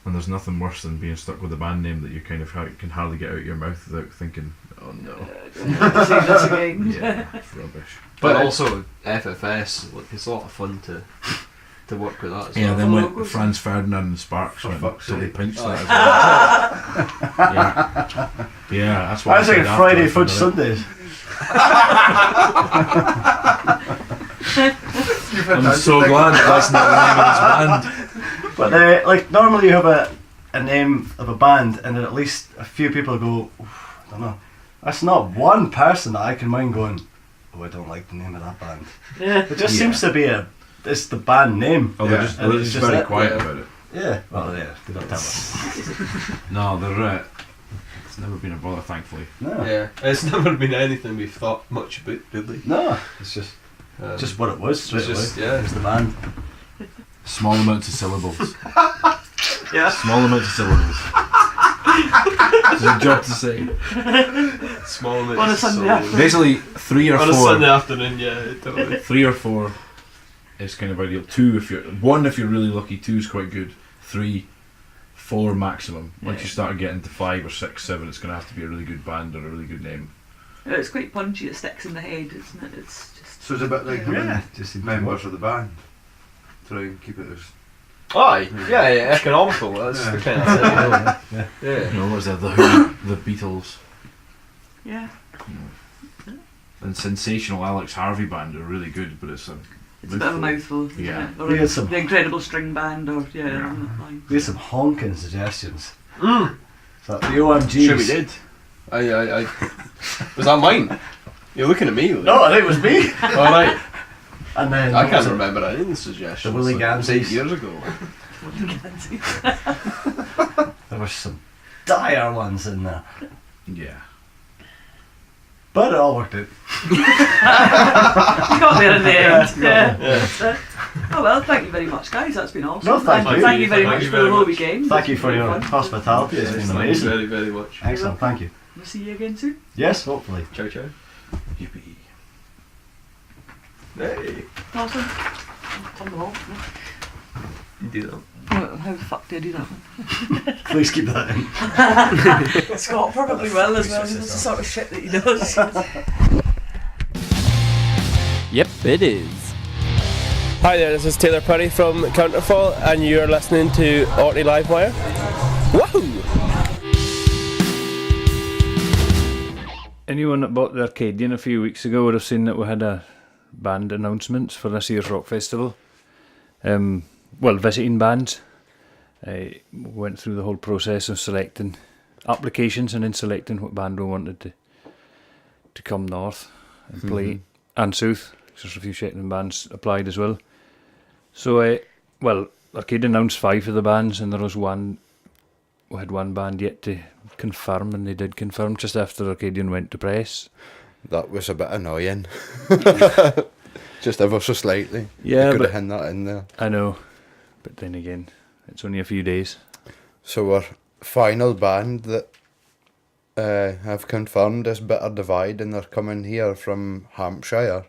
And there's nothing worse than being stuck with a band name that you kind of can hardly get out of your mouth without thinking, oh no. Say this again. Yeah, it's rubbish. But also FFS, like, it's a lot of fun to work with that as Yeah, well. then the went logos. Franz Ferdinand and Sparks For went fuck's totally sake. pinched Oh. that as well. Yeah, that's what I was said like Friday after I Fudge found out. Sundays. I'm so glad that's not the name of this band. But like normally you have a name of a band, and then at least a few people go, "Oof, I don't know." That's not one person that I can mind going, "Oh, I don't like the name of that band." It just seems to be it's the band name. Oh, they're just very it. quiet about it. Yeah. Well, yeah, they don't tell us. No, they're. It's never been a bother, thankfully. No. Yeah, it's never been anything we've thought much about, really. No, it's just what it was straight away. Yeah. It's the band. Small amounts of syllables. Yeah. Small amounts of syllables. It's a job to say. Small amounts On a of Sunday syllables. afternoon. Basically, 3 or 4. On a Sunday afternoon, yeah, totally. 3 or 4 is kind of ideal. 2 if you're 1 if you're really lucky. 2 is quite good. 3, 4 maximum. Once you start getting to 5 or 6, 7, it's going to have to be a really good band or a really good name. Yeah, it's quite punchy, it sticks in the head, isn't it? It's just... So it's a bit like Just members of the band. Try and keep it as... Aye, yeah, economical, that's the kind of thing. You Yeah. know, what was that? The Who, the Beatles, Yeah. and Sensational Alex Harvey Band are really good, but it's a It's a bit of a mouthful, isn't Yeah. it? Or We had some- the Incredible String Band, or Yeah. on that line. We had some honking suggestions. Mm. So the OMGs. Sure we did. I was that mine? You're looking at me. Like. No, I think it was me. Alright. And then I can't remember any of the suggestions. The Willy Like, it was 8 Gansies. years ago. there were some dire ones in there, yeah. but it all worked out. You got there in the end. Yeah. Yeah. Oh well, thank you very much, guys. That's been awesome. No, thank you. Thank you very Thank much you for very the whole much. weekend. Thank you for It's been your fun. hospitality. It's been Thank you amazing. very, very much. Excellent, thank you. We'll see you again soon. Yes, hopefully. Ciao, ciao. Yippee. Hey. Awesome. Turn them off. You do that. How the fuck do I do that? Please keep that in. Scott probably will as well. That's the sort of shit that he does. Yep, it is. Hi there, this is Taylor Purdy from Counterfall, and you're listening to Orkney Livewire. Woohoo! Anyone that bought the Arcadian a few weeks ago would have seen that we had a band announcements for this year's rock festival. Well, visiting bands. I went through the whole process of selecting applications and then selecting what band we wanted to come north and play, and south. There's a few Shetland bands applied as well. So, well, Arcade announced 5 of the bands, and there was one. We had one band yet to confirm, and they did confirm just after Arcadian went to press. That was a bit annoying. Just ever so slightly. Yeah, you could but have hid that in there. I know, but then again, it's only a few days. So our final band that have confirmed is Bitter Divide, and they're coming here from Hampshire.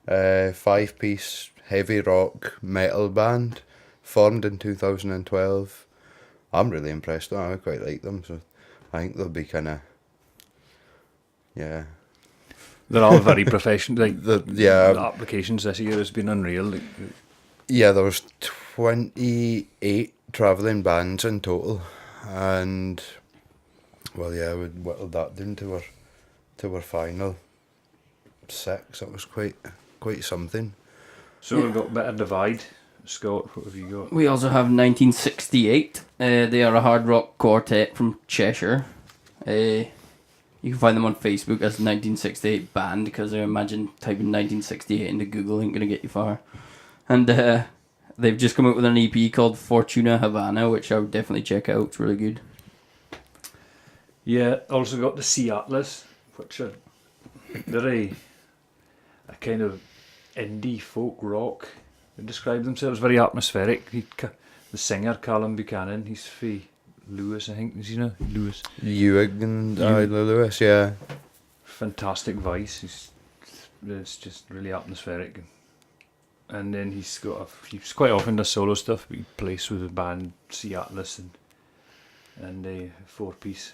5-piece heavy rock metal band, formed in 2012. I'm really impressed with them. I quite like them, so I think they'll be kind of, yeah. They're all very professional. Like The applications this year has been unreal. Like, yeah, there was 28 travelling bands in total, and well, yeah, we whittled that down to our final 6. That was quite something. so we've got Bitter Divide. Scott, what have you got? We also have 1968. They are a hard rock quartet from Cheshire. You can find them on Facebook as 1968 Band, because I imagine typing 1968 into Google ain't going to get you far. And they've just come out with an EP called Fortuna Havana, which I would definitely check out. It's really good. Yeah, also got the Sea Atlas, which are they're a kind of indie folk rock. They describe themselves very atmospheric. The singer Callum Buchanan, he's for Lewis, I think. Is he now Lewis? Ewing and Lewis, yeah. Fantastic voice. It's just really atmospheric. And then he's he's quite often does solo stuff, but he plays with the band Sea Atlas and a 4-piece.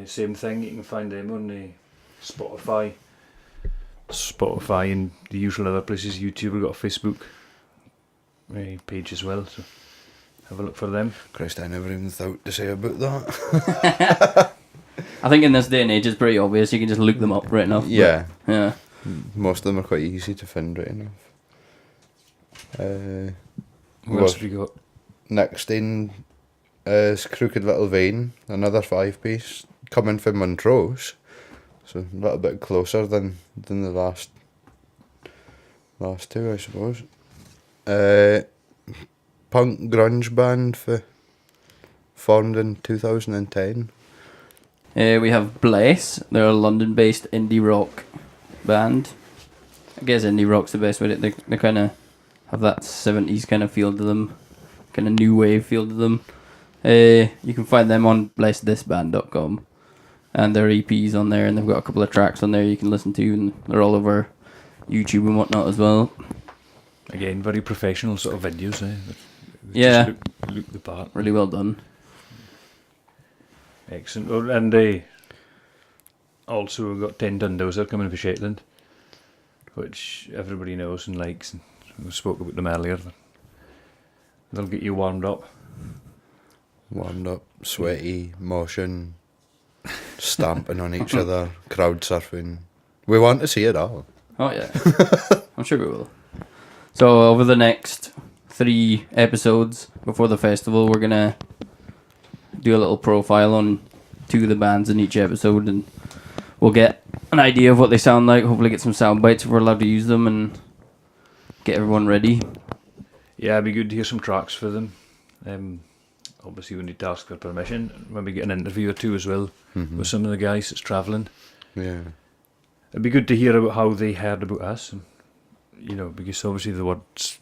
Same thing, you can find them on Spotify and the usual other places. YouTube, we've got a Facebook page as well, so have a look for them. Christ, I never even thought to say about that. I think in this day and age, it's pretty obvious. You can just look them up right enough. Yeah. Yeah. Most of them are quite easy to find right enough. What else have you got? Next in is Crooked Little Vein, another 5-piece, coming from Montrose, so a little bit closer than the last two, I suppose. Punk grunge band formed in 2010. We have Bless. They're a London-based indie rock band. I guess indie rock's the best way. They kind of have that 70s kind of feel to them, kind of new wave feel to them. You can find them on blessthisband.com, and their EP's on there, and they've got a couple of tracks on there you can listen to, and they're all over YouTube and whatnot as well. Again, very professional sort of videos, eh? They Yeah. just look the part. Really well done. Excellent. Oh, and also we've got Dozer coming for Shetland, which everybody knows and likes, and we spoke about them earlier. They'll get you warmed up. Sweaty, motion, stamping on each other, crowd surfing. We want to see it all. Oh yeah, I'm sure we will. So over the next 3 episodes before the festival, we're gonna do a little profile on 2 of the bands in each episode, and we'll get an idea of what they sound like. Hopefully, get some sound bites if we're allowed to use them, and get everyone ready. Yeah, it'd be good to hear some tracks for them. Obviously, we need to ask for permission. Maybe get an interview or 2 as well with some of the guys that's travelling. Yeah. It'd be good to hear about how they heard about us, and, because obviously the word's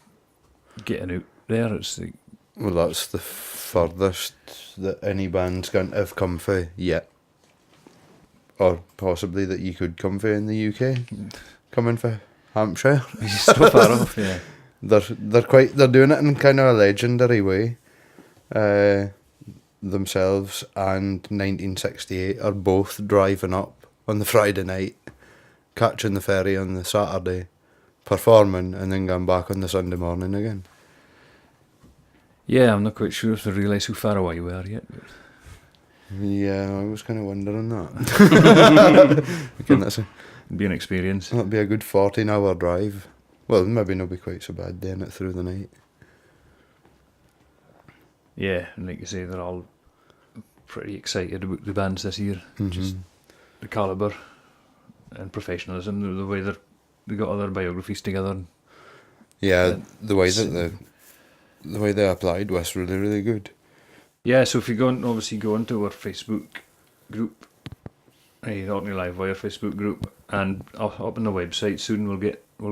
getting out there. It's like, Well, that's the furthest that any band's going to have come for yet. Or possibly that you could come for in the UK. Coming for Hampshire. it's so far off, yeah. They're doing it in kind of a legendary way. Themselves and 1968 are both driving up on the Friday night, catching the ferry on the Saturday, performing, and then going back on the Sunday morning again. Yeah, I'm not quite sure if they realise how far away we are yet. But Yeah, I was kind of wondering that. Again, it'd be an experience. that'd be a good 14-hour drive. Well, maybe not be quite so bad doing it through the night. Yeah, and like you say, they're all pretty excited about the bands this year. Just the calibre and professionalism, the way they got other biographies together. Yeah, the way they applied was really, really good. Yeah, so if you go into our Facebook group, the Orkney Livewire Facebook group, and up on the website soon we'll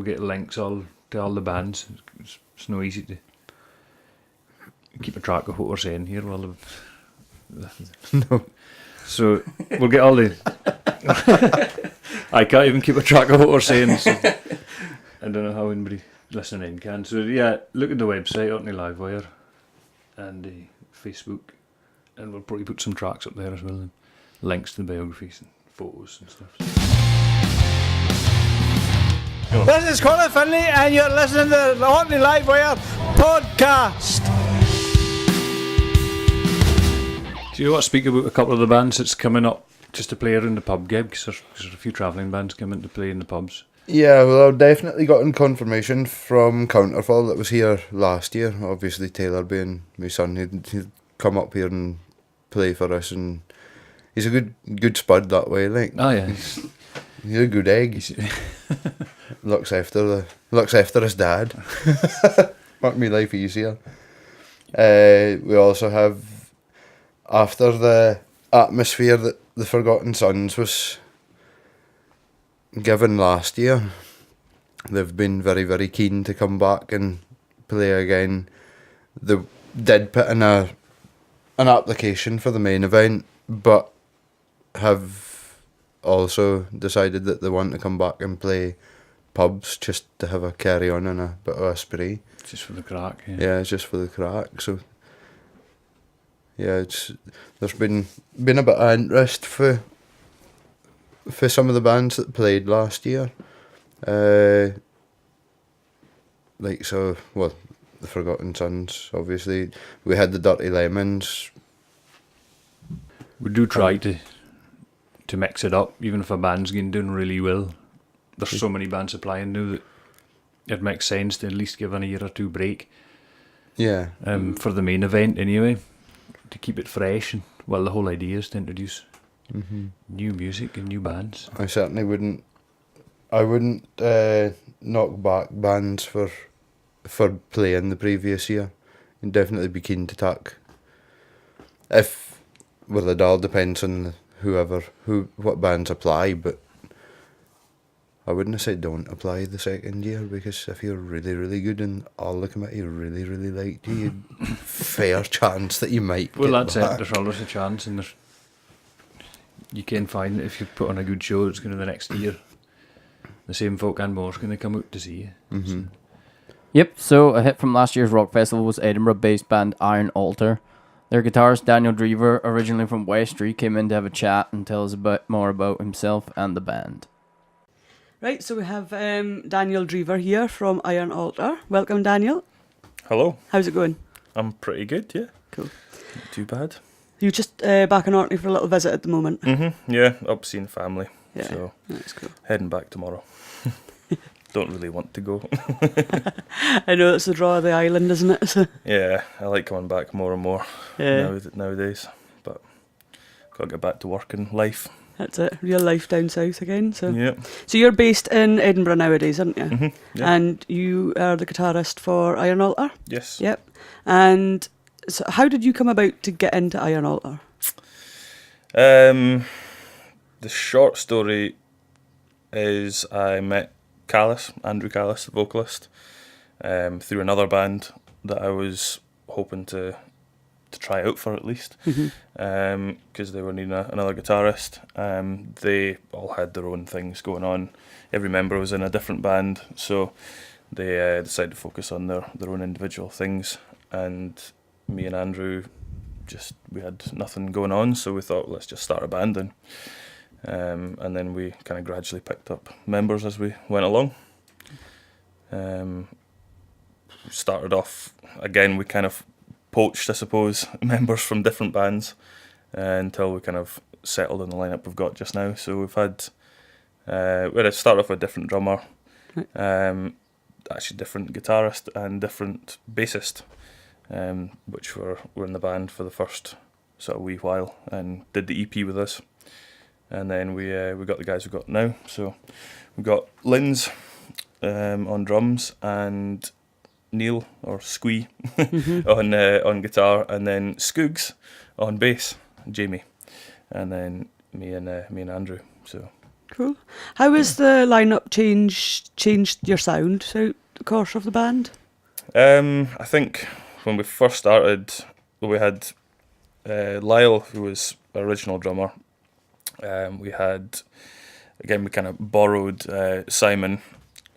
get links to all the bands. It's no easy to keep a track of what we're saying here. No. So we'll get all the. I can't even keep a track of what we're saying. So I don't know how anybody listening in can. So yeah, look at the website, Orkney Livewire, and the Facebook, and we'll probably put some tracks up there as well, and links to the biographies and photos and stuff. This is Colin Finlay, and you're listening to the Orkney Livewire podcast. Do you want to speak about a couple of the bands that's coming up just to play around the pub gigs? There's a few travelling bands coming to play in the pubs. Yeah, well, I've definitely gotten confirmation from Counterfall that was here last year. Obviously, Taylor being my son, he'd come up here and play for us, and he's a good spud that way. Like, Oh yeah, he's a good egg. looks after his dad. Make me life easier. We also have, after the atmosphere that the Forgotten Sons was given last year, they've been very, very keen to come back and play again. They did put in an application for the main event, but have also decided that they want to come back and play pubs just to have a carry on and a bit of a spree. just for the crack. Yeah, it's just for the crack. So yeah, there's been a bit of interest for some of the bands that played last year. The Forgotten Sons, obviously. We had the Dirty Lemons. We do try to to mix it up, even if a band's doing really well. There's so many bands applying now that it makes sense to at least give a year or two break. Yeah. For the main event anyway, to keep it fresh. And well, the whole idea is to introduce new music and new bands. I certainly wouldn't. I wouldn't knock back bands for playing the previous year. You'd definitely be keen to tack. Well, it all depends on what bands apply, but I wouldn't have said don't apply the second year, because if you're really, really good and all the committee really, really liked you, fair chance that you might Well, get that's back. it. There's always a chance, and you can find that if you put on a good show, it's going to the next year. The same folk and more's going to come out to see you. Mm-hmm. Yep, so a hit from last year's rock festival was Edinburgh-based band Iron Altar. Their guitarist Daniel Drever, originally from Westry, came in to have a chat and tell us a bit more about himself and the band. Right, so we have Daniel Drever here from Iron Altar. Welcome, Daniel. Hello. How's it going? I'm pretty good, yeah. Cool. Not too bad. You're just back in Orkney for a little visit at the moment. Yeah, up seeing family. Yeah, So that's cool. heading back tomorrow. Don't really want to go. I know it's the draw of the island, isn't it? So, Yeah, I like coming back more and more yeah, nowadays. But got to get back to work and life. that's it. Real life down south again. So, Yeah. so you're based in Edinburgh nowadays, aren't you? Yeah. And you are the guitarist for Iron Altar. Yes. Yep. And so, how did you come about to get into Iron Altar? The short story is I met Andrew Callis, the vocalist, through another band that I was hoping to try out for at least, because they were needing another guitarist. They all had their own things going on. Every member was in a different band, so they decided to focus on their own individual things. And me and Andrew, we had nothing going on, so we thought, let's just start a band then. And then we kind of gradually picked up members as we went along. Started off, again, we kind of poached, I suppose, members from different bands until we kind of settled in the lineup we've got just now. So we've had, we had to start off with a different drummer, actually different guitarist and different bassist, which were in the band for the first sort of wee while and did the EP with us. And then we got the guys we've got now. So we've got Linz on drums and Neil or Squee on guitar, and then Skoogs on bass, Jamie, and then me and Andrew. So Cool. How has the lineup changed your sound throughout the course of the band? I think when we first started, we had Lyle, who was our original drummer. We kind of borrowed Simon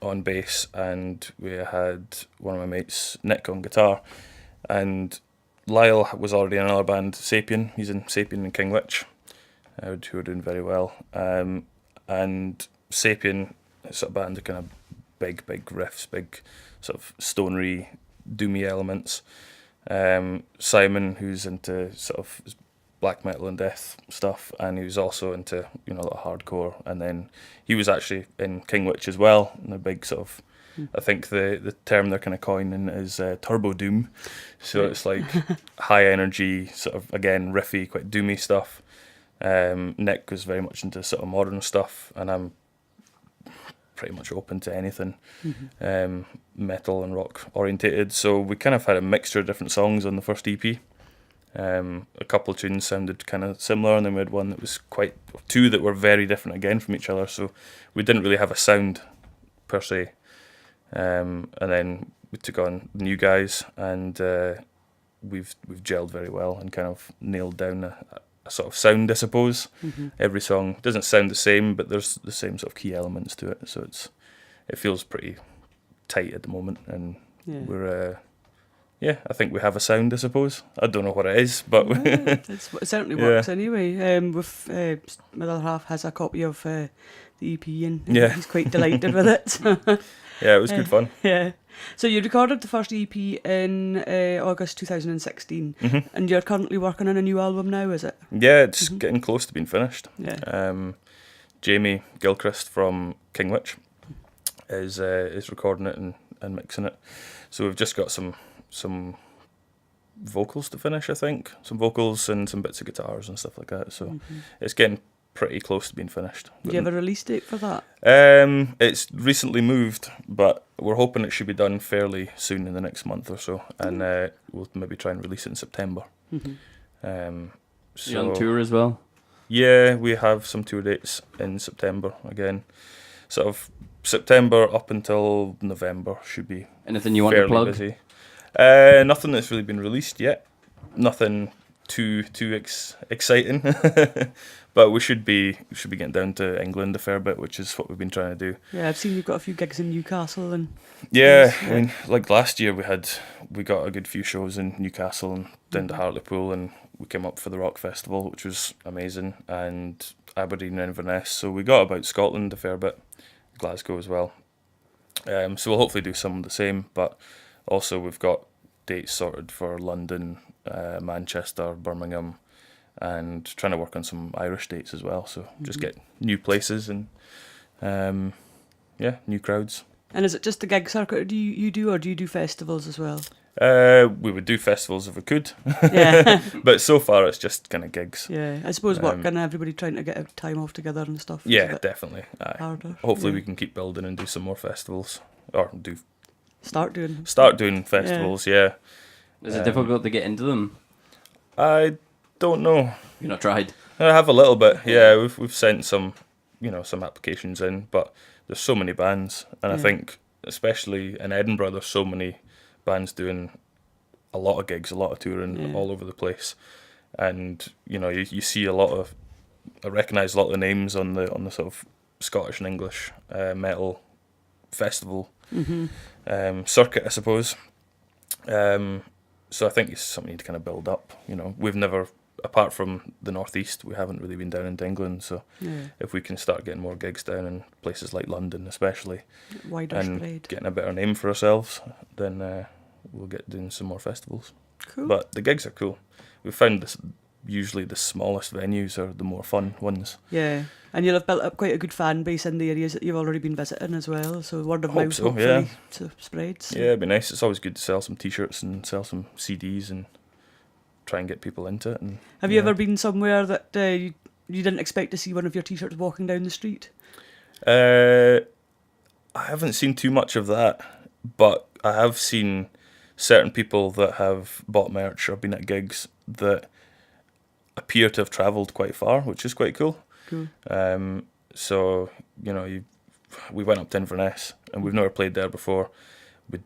on bass, and we had one of my mates, Nick, on guitar. And Lyle was already in another band, Sapien. He's in Sapien and Kingwich, who are doing very well. And Sapien is a band of kind of big riffs, big sort of stonery, doomy elements. Simon, who's into sort of black metal and death stuff, and he was also into a lot of hardcore. And then he was actually in Kingwich as well, and a big sort of, I think the term they're kind of coining is turbo doom. So it's like high energy, sort of again riffy, quite doomy stuff. Nick was very much into sort of modern stuff, and I'm pretty much open to anything metal and rock orientated. So we kind of had a mixture of different songs on the first EP. A couple of tunes sounded kind of similar, and then we had one that was two that were very different again from each other, so we didn't really have a sound per se. And then we took on new guys, and we've gelled very well and kind of nailed down a sort of sound, I suppose. Every song doesn't sound the same, but there's the same sort of key elements to it, so it feels pretty tight at the moment, and we're I think we have a sound, I suppose. I don't know what it is, but It certainly works anyway. My other half has a copy of the EP, and he's quite delighted with it. Yeah, it was good fun. Yeah. So you recorded the first EP in August 2016, and you're currently working on a new album now, is it? Yeah, it's getting close to being finished. Yeah. Jamie Gilchrist from Kingwich is recording it and mixing it. So we've just got some vocals to finish, I think. Some vocals and some bits of guitars and stuff like that. So it's getting pretty close to being finished. Do you have a release date for that? It's recently moved, but we're hoping it should be done fairly soon in the next month or so, and we'll maybe try and release it in September. You're on tour as well? Yeah, we have some tour dates in September again. Sort of September up until November should be. Anything you want to plug? Busy. Nothing that's really been released yet. Nothing too exciting. But we should be getting down to England a fair bit, which is what we've been trying to do. Yeah, I've seen you've got a few gigs in Newcastle and. Yeah, I mean, like last year we got a good few shows in Newcastle and down to Hartlepool, and we came up for the Rock Festival, which was amazing, and Aberdeen and Inverness. So we got about Scotland a fair bit, Glasgow as well. So we'll hopefully do some of the same, but also we've got dates sorted for London, Manchester, Birmingham, and trying to work on some Irish dates as well. So just get new places and new crowds. And is it just the gig circuit you do, or do you do festivals as well? We would do festivals if we could. Yeah. But so far it's just kind of gigs. Yeah, I suppose work and everybody trying to get a time off together and stuff. Yeah, definitely. Harder. Hopefully we can keep building and do some more festivals, or start doing festivals. Yeah. Is it difficult to get into them? I don't know. You've not tried? I have a little bit. Yeah, we've sent some applications in, but there's so many bands, and I think especially in Edinburgh there's so many bands doing a lot of gigs, a lot of touring all over the place, and you see I recognise a lot of the names on the sort of Scottish and English metal festival circuit, I suppose. So I think it's something to kind of build up. We've never, apart from the Northeast, we haven't really been down into England. So if we can start getting more gigs down in places like London, especially, wider spread, getting a better name for ourselves, then we'll get doing some more festivals. Cool. But the gigs are cool. We've found usually the smallest venues are the more fun ones. Yeah, and you'll have built up quite a good fan base in the areas that you've already been visiting as well. So word of mouth hopefully spreads. Yeah, it'd be nice. It's always good to sell some T-shirts and sell some CDs and try and get people into it. And have you ever been somewhere that you didn't expect to see one of your T-shirts walking down the street? I haven't seen too much of that, but I have seen certain people that have bought merch or been at gigs that appear to have travelled quite far, which is quite cool. Cool. So we went up to Inverness, and we've never played there before. We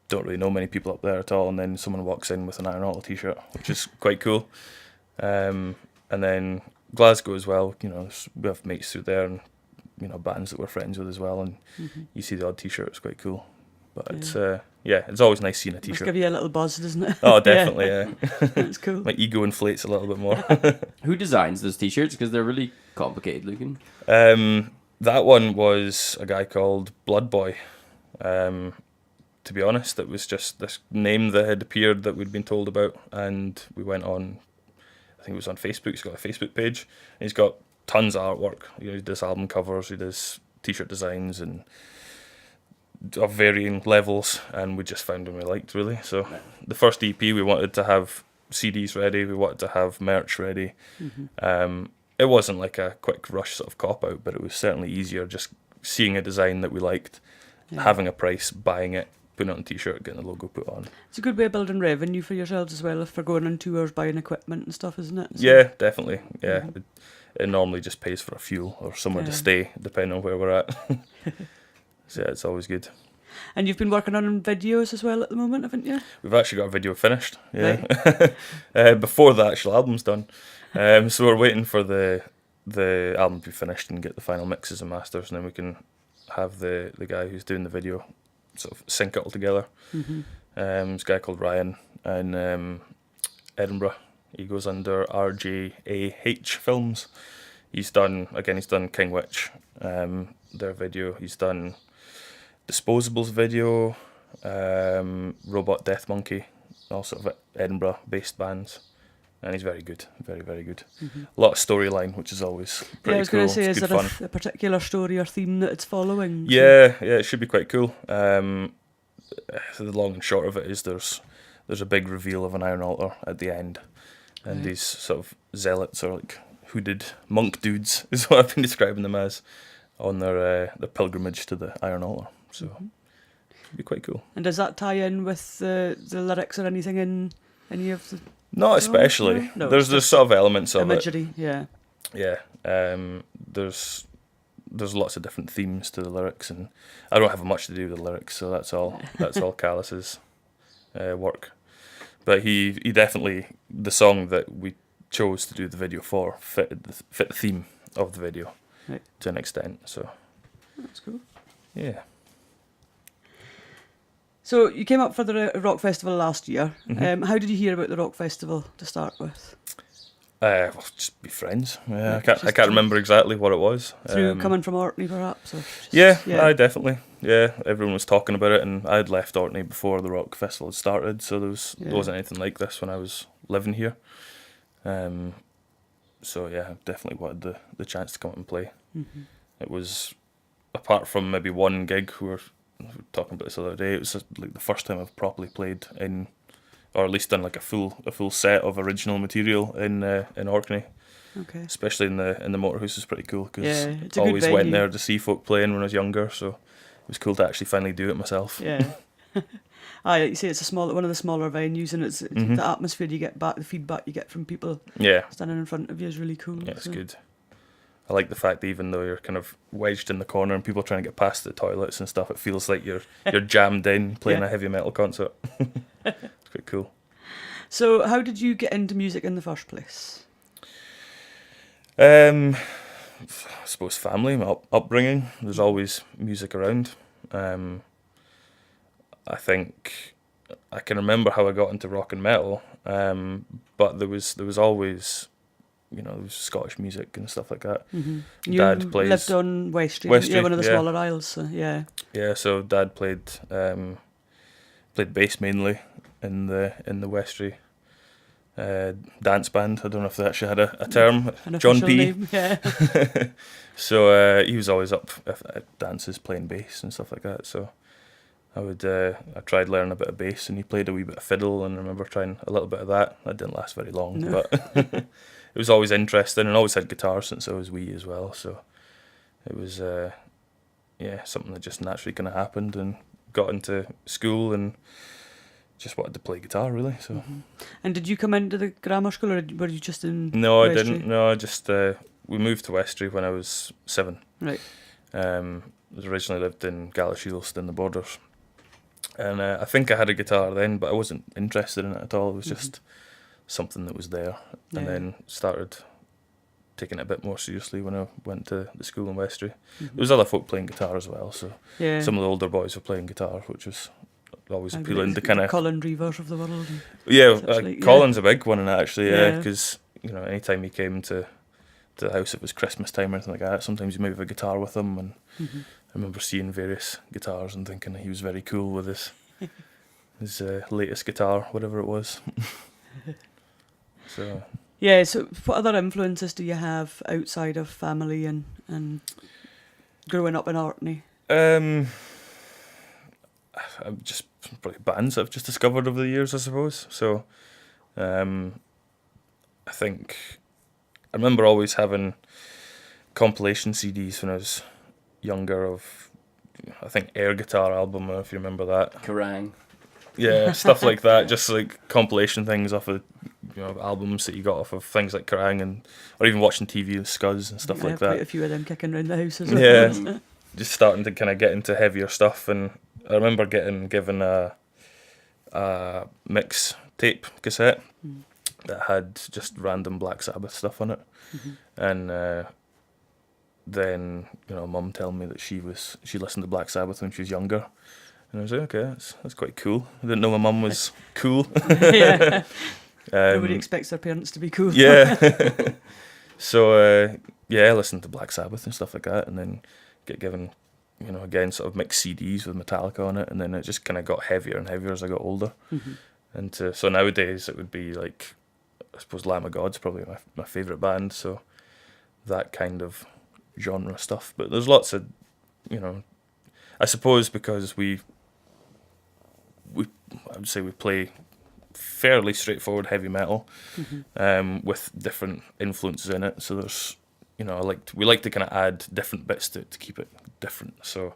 don't really know many people up there at all, and then someone walks in with an Iron Auto T-shirt, which is quite cool. And then Glasgow as well. We have mates through there, and bands that we're friends with as well, and you see the odd T-shirt. It's quite cool. But it's always nice seeing a T-shirt. Must give you a little buzz, doesn't it? Oh, definitely, yeah. That's cool. My ego inflates a little bit more. Who designs those T-shirts? Because they're really complicated looking. That one was a guy called Blood Boy. To be honest, it was just this name that had appeared that we'd been told about, and we went on, I think it was on Facebook. He's got a Facebook page, and he's got tons of artwork. He does album covers, he does T-shirt designs, and of varying levels, and we just found one we liked, really. So the first EP, we wanted to have CDs ready, we wanted to have merch ready. It wasn't like a quick rush sort of cop out, but it was certainly easier just seeing a design that we liked, having a price, buying it, putting it on a T-shirt, getting the logo put on. It's a good way of building revenue for yourselves as well, if for going on tours, buying equipment and stuff, isn't it? So, yeah, definitely. Yeah, it normally just pays for a fuel or somewhere to stay, depending on where we're at. So yeah, it's always good. And you've been working on videos as well at the moment, haven't you? We've actually got a video finished, before the actual album's done. So we're waiting for the album to be finished and get the final mixes and masters, and then we can have the guy who's doing the video sort of sync it all together. There's a guy called Ryan in Edinburgh. He goes under RJAH Films. He's done Kingwich, their video. He's done Disposables video, Robot Death Monkey, all sort of Edinburgh-based bands, and he's very good, very, very good. A lot of storyline, which is always pretty Yeah, I was cool. going to say, It's is good there fun. a particular story or theme that it's following? Yeah, it should be quite cool. The long and short of it is there's a big reveal of an iron altar at the end, and these sort of zealots or like hooded monk dudes is what I've been describing them as on their pilgrimage to the iron altar. So it'd be quite cool. And does that tie in with the lyrics or anything in any of the Not especially. No, There's sort of elements of imagery? Yeah. it. Yeah. There's lots of different themes to the lyrics, and I don't have much to do with the lyrics, so that's all Callus's work. But he definitely, the song that we chose to do the video for fit the theme of the video to an extent. So that's cool. Yeah. So you came up for the rock festival last year. How did you hear about the rock festival to start with? Well, just be friends. Yeah, I can't remember exactly what it was. Through coming from Orkney, perhaps. Or I definitely. Yeah, everyone was talking about it, and I'd left Orkney before the rock festival had started, so there wasn't anything like this when I was living here. So yeah, I definitely wanted the chance to come up and play. It was, apart from maybe one gig, we were talking about this the other day, it was like the first time I've properly played in, or at least done like a full set of original material in Orkney. Okay. Especially in the Motorhouse is pretty cool, because it's a I good always went venue. there to see folk playing when I was younger, so it was cool to actually finally do it myself. Yeah. You say it's one of the smaller venues, and it's the atmosphere you get back, the feedback you get from people standing in front of you is really cool. Yeah, it's good. I like the fact that even though you're kind of wedged in the corner and people are trying to get past the toilets and stuff, it feels like you're jammed in playing a heavy metal concert. It's quite cool. So how did you get into music in the first place? I suppose family, my upbringing. There's always music around. I think I can remember how I got into rock and metal, but there was always, there was Scottish music and stuff like that. You Dad plays lived on West Street, West Street, one of the smaller isles. So, yeah. Yeah, so Dad played bass mainly in the West Street dance band. I don't know if they actually had a term. John P. Name, yeah. So he was always up at dances playing bass and stuff like that. So I tried learning a bit of bass, and he played a wee bit of fiddle, and I remember trying a little bit of that. That didn't last very long, but it was always interesting, and always had guitar since I was wee as well. So it was something that just naturally kind of happened, and got into school and just wanted to play guitar really. So. And did you come into the grammar school, or were you just in? No, I Westry? didn't. No, I just we moved to Westry when I was 7. Right. I was originally lived in Galashiels in the Borders, and I think I had a guitar then, but I wasn't interested in it at all. It was just something that was there, and then started taking it a bit more seriously when I went to the school in Westry. There was other folk playing guitar as well, so some of the older boys were playing guitar, which was always appealing to kind of Colin Drever of the world. Colin's a big one in that actually, because anytime he came to the house, if it was Christmas time or anything like that, sometimes you maybe have a guitar with him, and I remember seeing various guitars and thinking that he was very cool with his latest guitar, whatever it was. So what other influences do you have outside of family and growing up in Orkney? I'm just probably bands I've just discovered over the years, I suppose. So I think I remember always having compilation CDs when I was younger of, I think, Air Guitar album, if you remember that. Kerrang. Yeah, stuff like that, just like compilation things off of albums that you got off of things like Kerrang, or even watching TV with Scuzz and stuff like that. Quite a few of them kicking around the house as well. Yeah, just starting to kind of get into heavier stuff, and I remember getting given a mix tape cassette that had just random Black Sabbath stuff on it, and then Mum telling me that she listened to Black Sabbath when she was younger, and I was like, okay, that's quite cool. I didn't know my mum was cool. Yeah. Nobody expects their parents to be cool. Yeah. So I listened to Black Sabbath and stuff like that, and then get given you know, again, sort of mixed CDs with Metallica on it, and then it just kind of got heavier and heavier as I got older. And so nowadays it would be like, I suppose Lamb of God's probably my favourite band, so that kind of genre stuff. But there's lots of, you know, I suppose because I would say we play fairly straightforward heavy metal, with different influences in it. So there's, you know, we like to kind of add different bits to keep it different. So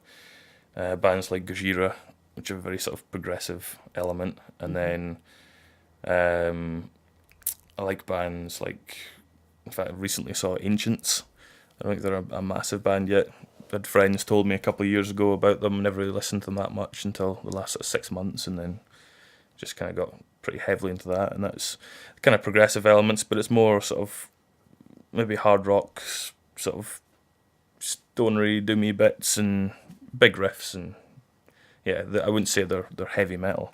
bands like Gojira, which have a very sort of progressive element, and then I like bands like, in fact, I recently saw Ancients. I don't think they're a massive band yet. I had friends told me a couple of years ago about them. Never really listened to them that much until the last sort of 6 months, and then just kind of got pretty heavily into that. And that's kind of progressive elements, but it's more sort of maybe hard rock, sort of stonery, doomy bits and big riffs, and yeah, I wouldn't say they're heavy metal,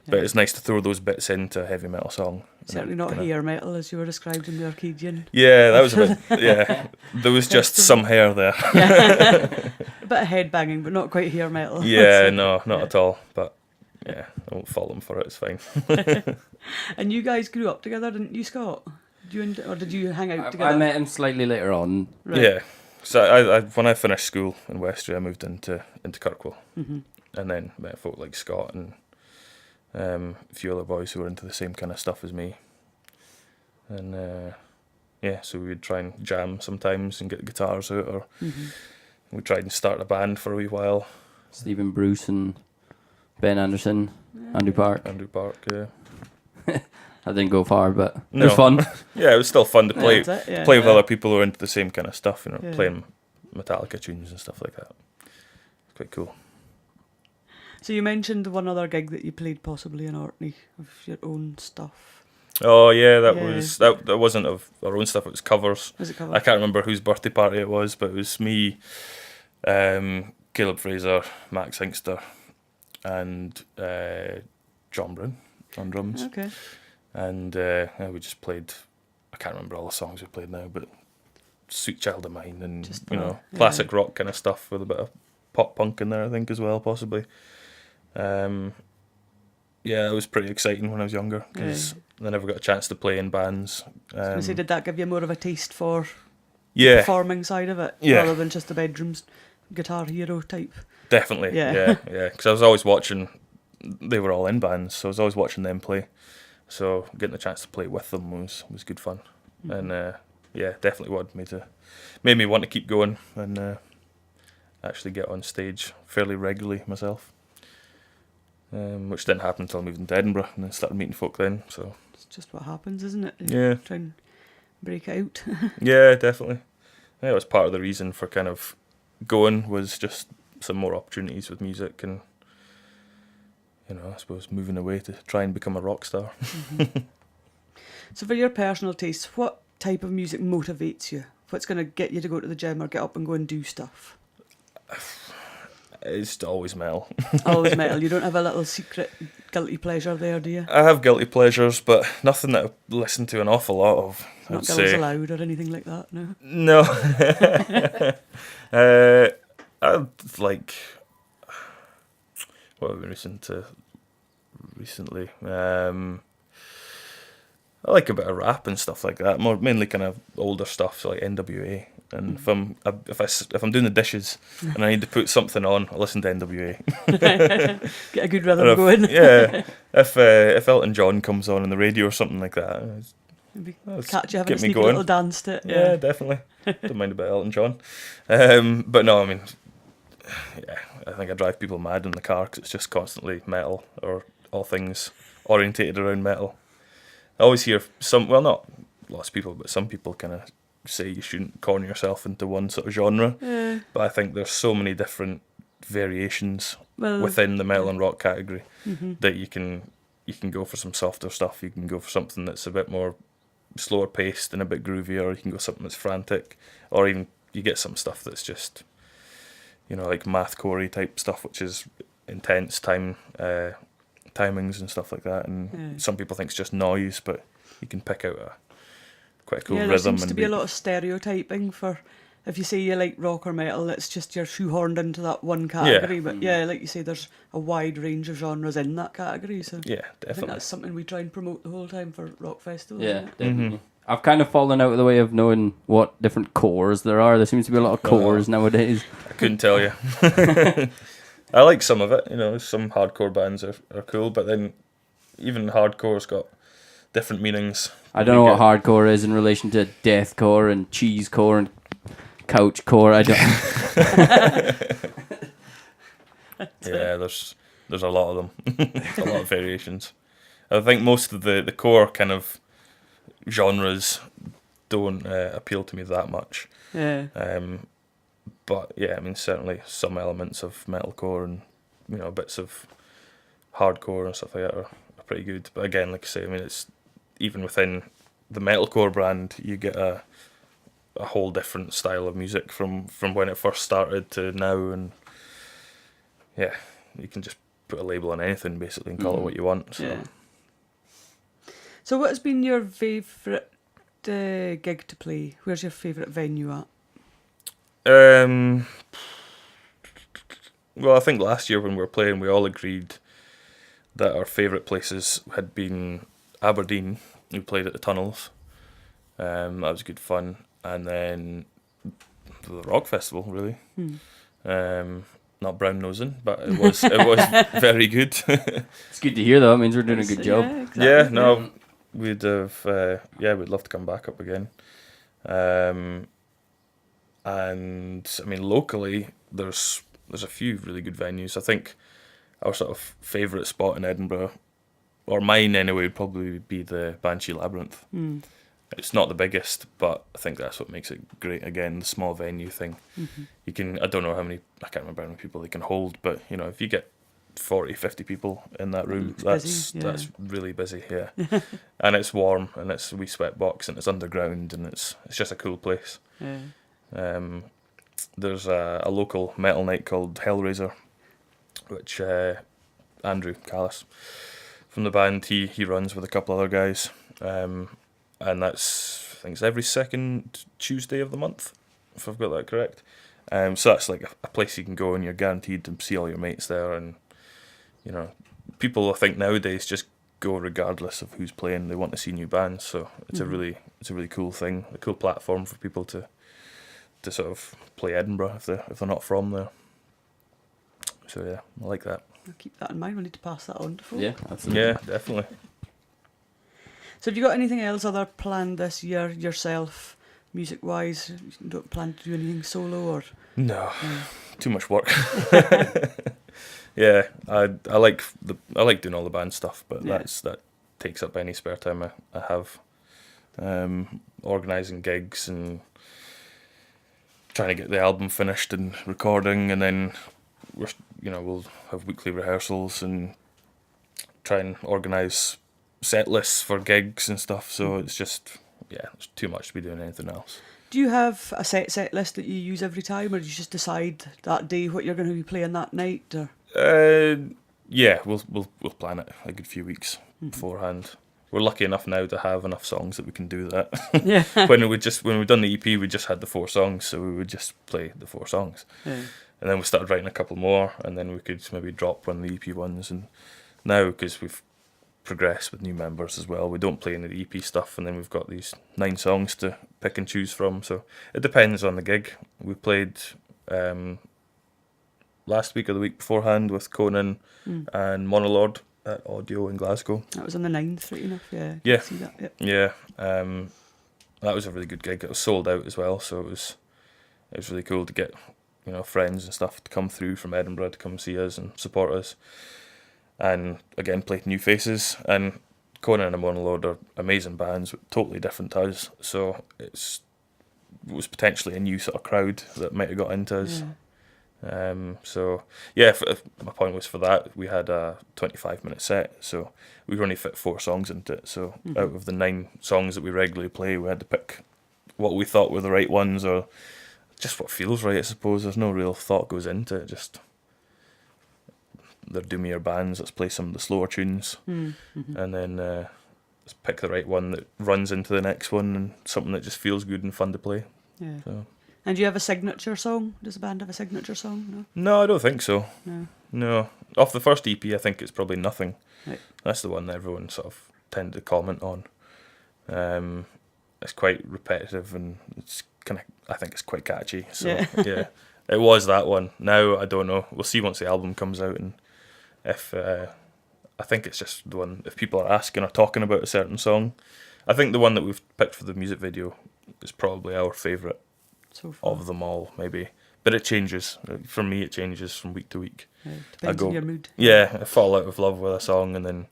but it's nice to throw those bits into a heavy metal song. Certainly not hair metal as you were described in the Arcadian. Yeah, that was a bit, yeah, there was just some hair there. A bit of head banging, but not quite hair metal. Yeah, no, not at all, but yeah, I won't fault them for it, it's fine. And you guys grew up together, didn't you, Scott? Or did you hang out together? I met him slightly later on. Right. Yeah, so I when I finished school in Westray, I moved into Kirkwall, and then met folk like Scott and a few other boys who were into the same kind of stuff as me. And yeah, so we'd try and jam sometimes and get the guitars out, or we tried and start a band for a wee while. Stephen Bruce and Ben Anderson, Andrew Park. Andrew Park, yeah. I didn't go far, but it No. was fun. Yeah, it was still fun to play That's it, yeah. play with other people who are into the same kind of stuff, you know, Yeah. playing Metallica tunes and stuff like that. It's quite cool. So you mentioned one other gig that you played possibly in Orkney of your own stuff. Oh yeah, that Yeah. was that wasn't of our own stuff, it was covers. Was it covered? I can't remember whose birthday party it was, but it was me, Caleb Fraser, Max Inkster, and John Brown on drums. Okay. And yeah, we just played, I can't remember all the songs we played now, but Sweet Child of Mine and, Just you the- know, yeah. classic rock kind of stuff with a bit of pop punk in there, I think, as well, possibly. Yeah, it was pretty exciting when I was younger, because I never got a chance to play in bands. I was gonna say, did that give you more of a taste for the Yeah, performing side of it, Yeah. rather than just the bedroom's guitar hero type? definitely. Yeah. Yeah, because I was always watching, they were all in bands, so I was always watching them play. So getting the chance to play with them was good fun. And yeah, definitely made me want to keep going and actually get on stage fairly regularly myself. Which didn't happen until I moved into Edinburgh and then started meeting folk then. So It's just what happens, isn't it? Yeah. Try and break out. yeah, definitely. Yeah, it was part of the reason for kind of going, was just some more opportunities with music and, you know, I suppose moving away to try and become a rock star. So for your personal tastes, what type of music motivates you? What's going to get you to go to the gym or get up and go and do stuff? It's always metal. Always metal. You don't have a little secret guilty pleasure there, do you? I have guilty pleasures, but nothing that I listen to an awful lot of, I Not would Girls say. Aloud or anything like that, no? No. I'd like, what have I been listening to recently? I like a bit of rap and stuff like that. Mainly kind of older stuff, so like NWA. And if I'm doing the dishes and I need to put something on, I listen to NWA. Get a good rhythm going. Yeah, if Elton John comes on the radio or something like that, Maybe that's catch you having get a me sneaky going. little dance to it. yeah, definitely. Don't mind a bit of Elton John. But no, I mean, yeah, I think I drive people mad in the car because it's just constantly metal or all things orientated around metal. I always hear not lots of people, but some people kind of say you shouldn't corner yourself into one sort of genre. Yeah. But I think there's so many different variations Well, within the metal and rock category that you can go for some softer stuff. You can go for something that's a bit more slower paced and a bit groovier, or you can go something that's frantic, or even you get some stuff that's just, you know, like mathcore type stuff, which is intense timings and stuff like that. And some people think it's just noise, but you can pick out quite a cool yeah, rhythm. there seems and to be a beat. lot of stereotyping for if you say you like rock or metal, it's just you're shoehorned into that one category. But yeah, like you say, there's a wide range of genres in that category. So Yeah, I think definitely. that's something we try and promote the whole time for Rock Festival. Yeah, isn't it? definitely. I've kind of fallen out of the way of knowing what different cores there are. There seems to be a lot of cores nowadays. I couldn't tell you. I like some of it, you know, some hardcore bands are cool, but then even hardcore's got different meanings. I don't know what hardcore is in relation to deathcore and cheesecore and couchcore. I don't. Yeah, there's a lot of them. A lot of variations. I think most of the core kind of genres don't appeal to me that much. Yeah. But yeah, I mean, certainly some elements of metalcore and, you know, bits of hardcore and stuff like that are pretty good. But again, like I say, I mean, it's even within the metalcore brand, you get a whole different style of music from when it first started to now, and yeah, you can just put a label on anything basically and call it what you want. So. Yeah. So what has been your favourite gig to play? Where's your favourite venue at? Well, I think last year when we were playing, we all agreed that our favourite places had been Aberdeen. We played at the Tunnels. That was good fun. And then the Rock Festival, really. Not brown nosing, but it was very good. It's good to hear though. It means we're doing a good job. Yeah, exactly. Yeah, no, we'd have. We'd love to come back up again. And I mean, locally, there's a few really good venues. I think our sort of favourite spot in Edinburgh, or mine anyway, would probably be the Banshee Labyrinth. It's not the biggest, but I think that's what makes it great. Again, the small venue thing. You can, I don't know I can't remember how many people they can hold, but you know, if you get 40, 50 people in that room, that's really busy, yeah. And it's warm, and it's a wee sweat box, and it's underground, and it's just a cool place. Yeah. There's a local metal night called Hellraiser, which Andrew Giles from the band he runs with a couple other guys, and that's, I think it's every second Tuesday of the month, if I've got that correct. So that's like a place you can go and you're guaranteed to see all your mates there, and you know, people I think nowadays just go regardless of who's playing. They want to see new bands, so it's a really cool thing, a cool platform for people to sort of play Edinburgh if they're not from there. So yeah, I like that. I'll keep that in mind. We need to pass that on to folk. Yeah, absolutely. Yeah, definitely. So have you got anything else other planned this year yourself, music-wise? You don't plan to do anything solo or? No, too much work. Yeah, I like doing all the band stuff, but that takes up any spare time I have. Organising gigs and trying to get the album finished and recording, and then we'll have weekly rehearsals and try and organise set lists for gigs and stuff. So it's just it's too much to be doing anything else. Do you have a set list that you use every time, or do you just decide that day what you're going to be playing that night? Or? Yeah, we'll plan it a good few weeks beforehand. We're lucky enough now to have enough songs that we can do that. Yeah. when we'd done the EP, we just had the 4 songs, so we would just play the 4 songs. Yeah. And then we started writing a couple more, and then we could maybe drop one of the EP ones. And now, because we've progressed with new members as well, we don't play any of the EP stuff, and then we've got these 9 songs to pick and choose from. So it depends on the gig. We played last week or the week beforehand with Conan and Monolord at Audio in Glasgow. That was on the 9th, right enough, yeah. Yeah. See that, yep. Yeah. That was a really good gig. It was sold out as well, so it was really cool to get, you know, friends and stuff to come through from Edinburgh to come see us and support us. And again, played new faces. And Conan and Monolord are amazing bands, totally different to us. So it was potentially a new sort of crowd that might have got into us. Yeah. So yeah, my point was for that we had a 25-minute set, so we only fit 4 songs into it. So out of the 9 songs that we regularly play, we had to pick what we thought were the right ones, or just what feels right, I suppose. There's no real thought goes into it. Just they're doomier bands. Let's play some of the slower tunes, and then let's pick the right one that runs into the next one, and something that just feels good and fun to play. Yeah. So. And do you have a signature song? Does the band have a signature song? No. No, I don't think so. No. No. Off the first EP, I think it's probably Nothing. Right. That's the one that everyone sort of tend to comment on. It's quite repetitive and it's I think it's quite catchy. So yeah, it was that one. Now I don't know. We'll see once the album comes out, and if I think it's just the one. If people are asking or talking about a certain song, I think the one that we've picked for the music video is probably our favourite So far. of them all, maybe. But it changes. For me, it changes from week to week. Yeah, depends on your mood. Yeah, I fall out of love with a song, and then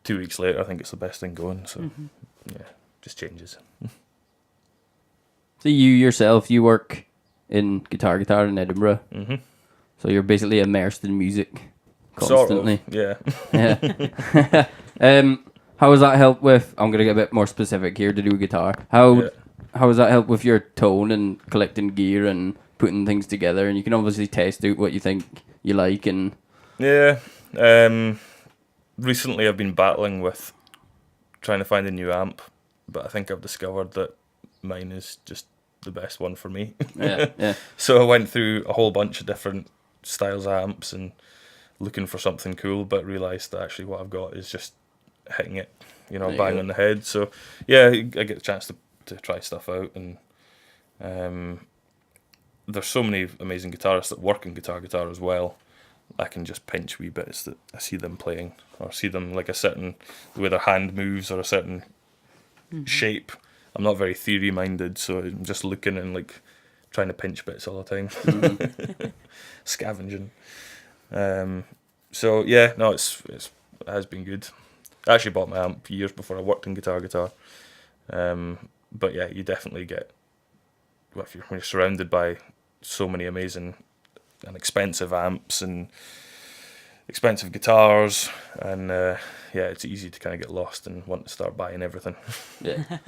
2 weeks later, I think it's the best thing going. So yeah, just changes. So you yourself, you work in guitar in Edinburgh. Mm-hmm. So you're basically immersed in music constantly. Sort of, yeah. Yeah. How has that helped with? I'm gonna get a bit more specific here to do with guitar. How has that helped with your tone and collecting gear and putting things together? And you can obviously test out what you think you like and. Yeah. Recently, I've been battling with trying to find a new amp, but I think I've discovered that mine is just the best one for me. Yeah. So I went through a whole bunch of different styles of amps and looking for something cool, but realised that actually what I've got is just hitting it, bang on the head. So yeah, I get a chance to try stuff out, and there's so many amazing guitarists that work in guitar as well. I can just pinch wee bits that I see them playing, or see them like the way their hand moves or a certain shape. I'm not very theory minded, so I'm just looking and like trying to pinch bits all the time, scavenging. So yeah, no, it has been good. I actually bought my amp years before I worked in guitar. But yeah, you definitely get, when you're surrounded by so many amazing and expensive amps and expensive guitars, and yeah, it's easy to kind of get lost and want to start buying everything. Yeah.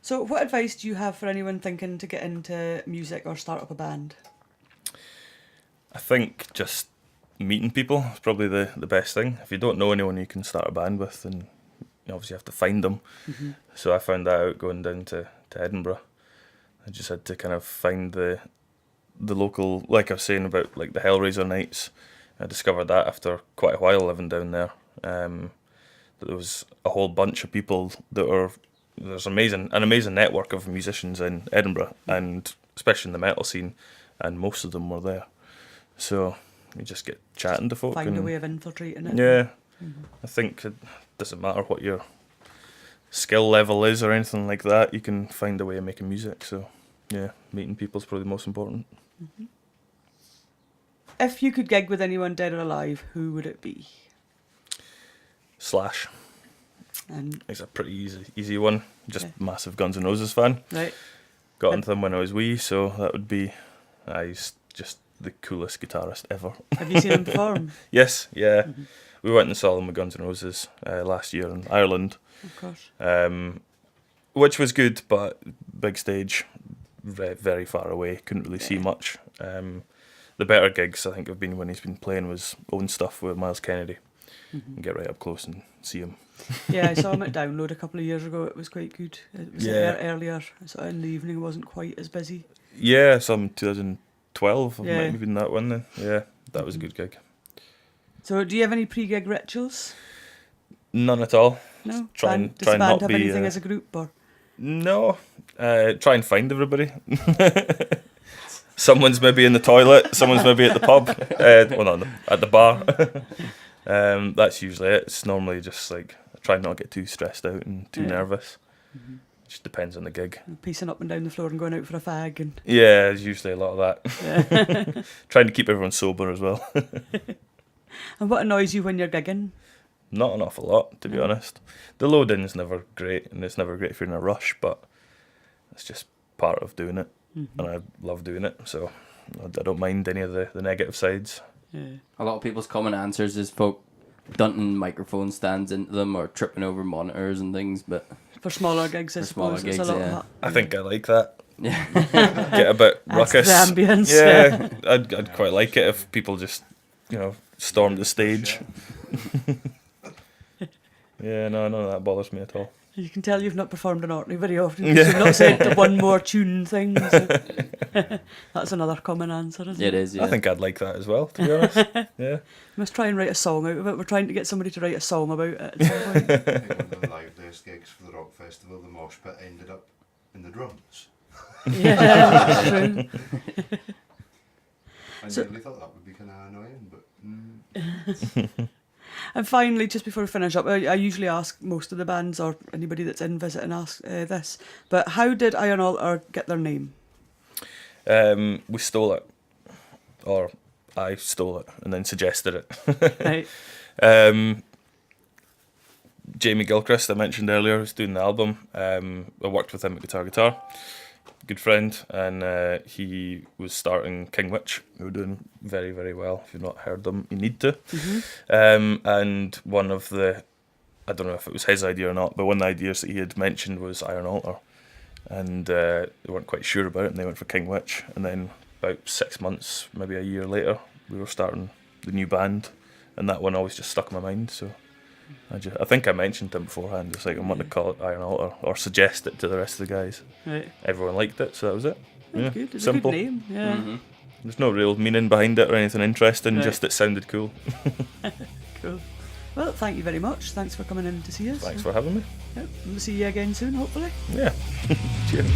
So what advice do you have for anyone thinking to get into music or start up a band? I think just meeting people is probably the best thing. If you don't know anyone you can start a band with, then you obviously have to find them. So I found that out going down to Edinburgh. I just had to kind of find the local, like I was saying about like the Hellraiser nights. I discovered that after quite a while living down there. That there was a whole bunch of people there's an amazing network of musicians in Edinburgh, and especially in the metal scene, and most of them were there. So you just get chatting to folk. Find a way of infiltrating it. Yeah. I think it doesn't matter what your skill level is or anything like that, you can find a way of making music. So yeah, meeting people is probably the most important. If you could gig with anyone dead or alive, who would it be? Slash. And It's a pretty easy one. Just massive Guns N' Roses fan. right. Got into them when I was wee, so that would be. He's just the coolest guitarist ever. Have you seen him perform? Yes, yeah. We went and saw them with Guns N' Roses last year in Ireland, Of course. which was good, but big stage, very far away, couldn't really see much. The better gigs I think have been when he's been playing was Own Stuff with Miles Kennedy. And get right up close and see him. Yeah, I saw him at Download a couple of years ago. It was quite good. It was earlier, so in the evening it wasn't quite as busy. Yeah, some 2012, Yeah. might have been that one then. Yeah, that was a good gig. So do you have any pre-gig rituals? None at all. No? Try Does and the band not have be, anything as a group? Or? No, try and find everybody. Someone's maybe in the toilet, someone's maybe at the pub, well not at the bar. That's usually it. It's normally just like, I try not to get too stressed out and too nervous. It just depends on the gig. Pacing up and down the floor and going out for a fag. And Yeah, there's usually a lot of that. Trying to keep everyone sober as well. And what annoys you when you're gigging? Not an awful lot, to be honest. The load-in's never great, and it's never great if you're in a rush, but it's just part of doing it. And I love doing it, so I don't mind any of the negative sides. Yeah. A lot of people's common answers is folk dunting microphone stands into them or tripping over monitors and things, but For smaller gigs, I For smaller suppose. There's a gigs, lot yeah. of that. I think I like that. yeah. Get a bit Adds ruckus. to the ambience. Yeah, I'd quite like it if people just, storm the stage. Yeah, no, none of that bothers me at all. You can tell you've not performed in Orkney very often. You've not said the one more tune thing. So. That's another common answer, isn't it? It is, yeah. I think I'd like that as well, to be honest. Yeah. We must try and write a song out of it. We're trying to get somebody to write a song about it at some point. I think one of the liveliest gigs for the rock festival, the mosh pit ended up in the drums. Yeah, that's true. I So- nearly thought that would be kind of annoying, but And finally, just before we finish up, I usually ask most of the bands or anybody that's in visiting ask this, but how did Iron Altar get their name? We stole it, or I stole it and then suggested it. Right. Jamie Gilchrist, I mentioned earlier, who's doing the album. I worked with him at Guitar, good friend, and he was starting King Witch, who were doing very, very well. If you've not heard them, you need to. And one of the, I don't know if it was his idea or not, but one of the ideas that he had mentioned was Iron Altar. And they weren't quite sure about it, and they went for King Witch. And then about 6 months, maybe a year later, we were starting the new band, and that one always just stuck in my mind. So I think I mentioned him beforehand, just like I want to call it Iron Altar or suggest it to the rest of the guys. Right. Everyone liked it, so that was it. That's good. It's simple. a good name. Yeah. Mm-hmm. There's no real meaning behind it or anything interesting, Right. just it sounded cool. Cool. Well, thank you very much. Thanks for coming in to see us. Thanks for having me. Yep. We'll see you again soon, hopefully. Yeah. Cheers.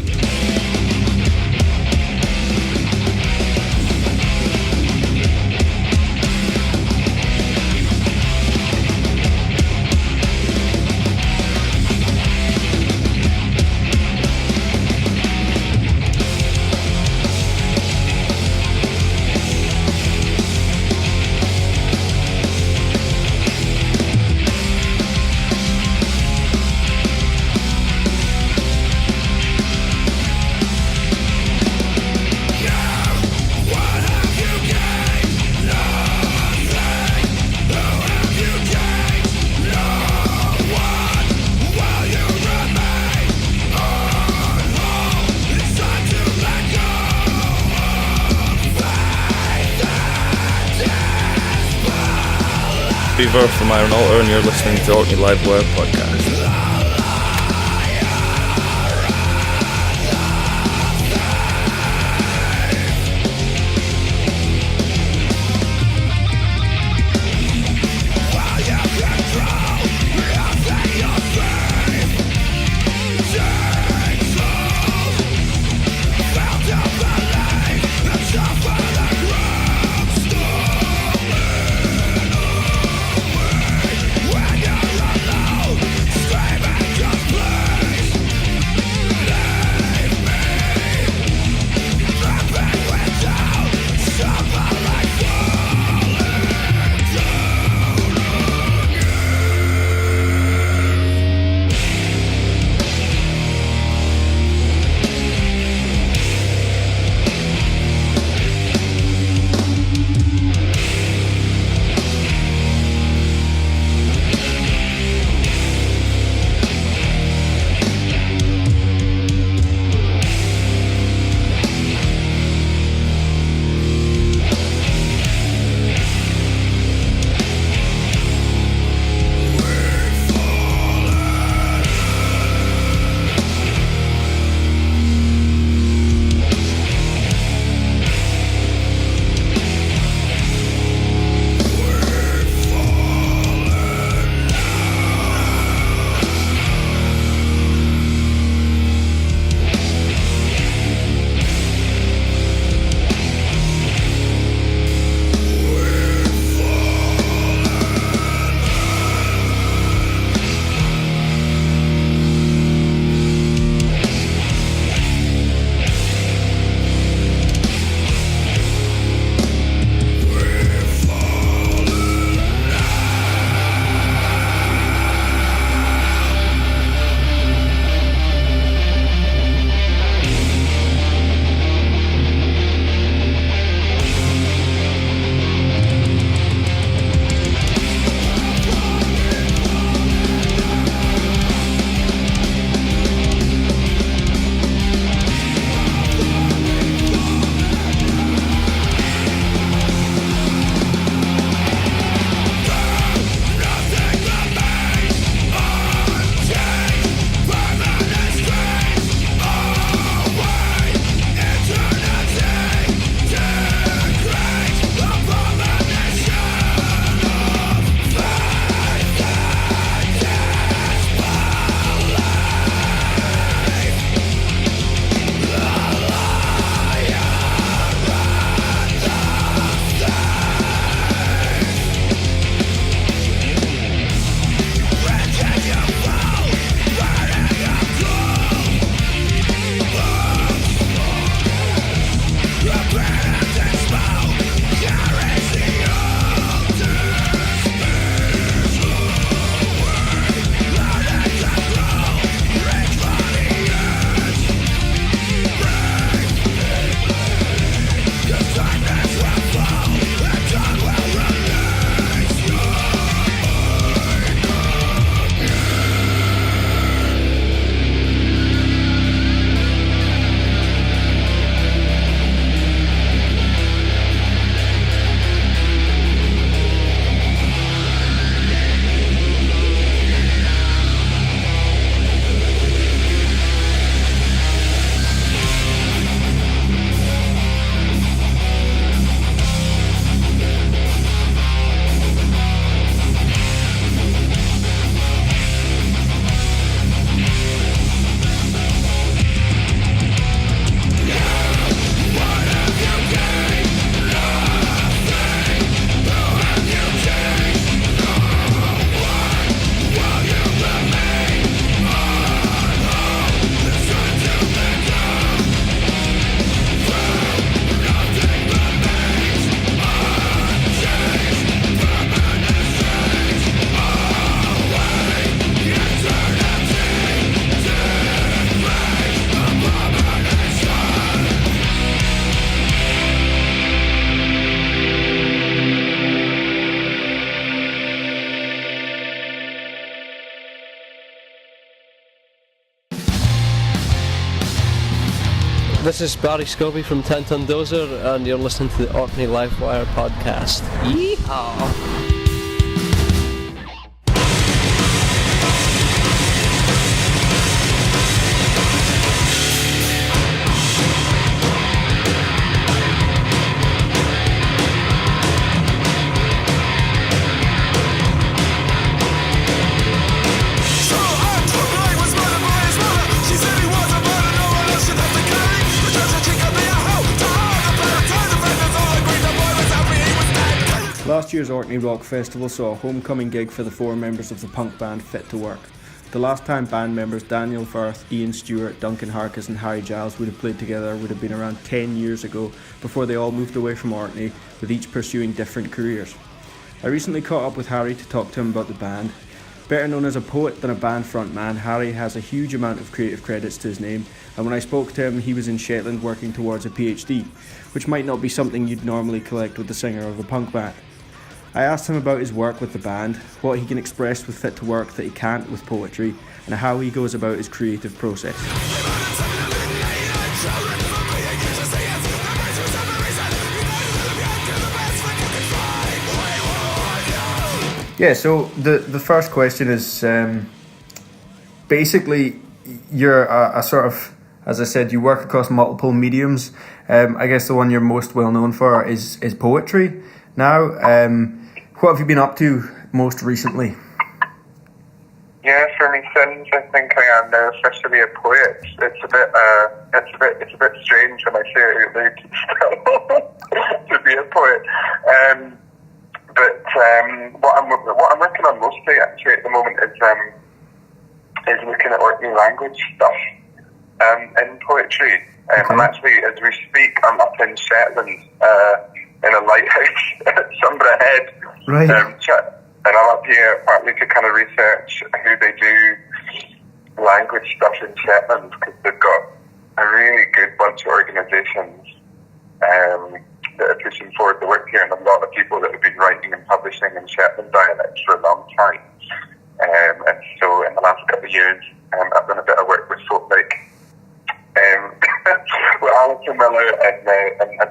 Drever from Iron Altar, and you're listening to Orkney Live Wire podcast. When you're alone, This is Barry Scobie from Tonne Dozer, and you're listening to the Orkney Livewire podcast. Yeehaw! Last year's Orkney Rock Festival saw a homecoming gig for the 4 members of the punk band Fit to Work. The last time band members Daniel Drever, Andrew Stewart, Duncan Harkis and Harry Giles would have played together would have been around 10 years ago, before they all moved away from Orkney, with each pursuing different careers. I recently caught up with Harry to talk to him about the band. Better known as a poet than a band frontman, Harry has a huge amount of creative credits to his name, and when I spoke to him he was in Shetland working towards a PhD, which might not be something you'd normally collect with the singer of a punk band. I asked him about his work with the band, what he can express with Fit to Work that he can't with poetry, and how he goes about his creative process. Yeah, so the first question is, basically, you're a sort of, as I said, you work across multiple mediums. I guess the one you're most well known for is poetry now. What have you been up to most recently? Yeah, for me, since I think I am now officially a poet. It's a bit strange when I say it out loud to be a poet. But what I'm working on mostly actually at the moment is looking at Orkney language stuff in poetry. I'm actually, as we speak, I'm up in Shetland in a lighthouse at Sunborough Head. Right. And I'm up here partly to kind of research how they do language stuff in Shetland, because they've got a really good bunch of organisations that are pushing forward the work here, and a lot of people that have been writing and publishing in Shetland dialects for a long time. And so in the last couple of years, I've done a bit of work with folk like with Alison Miller and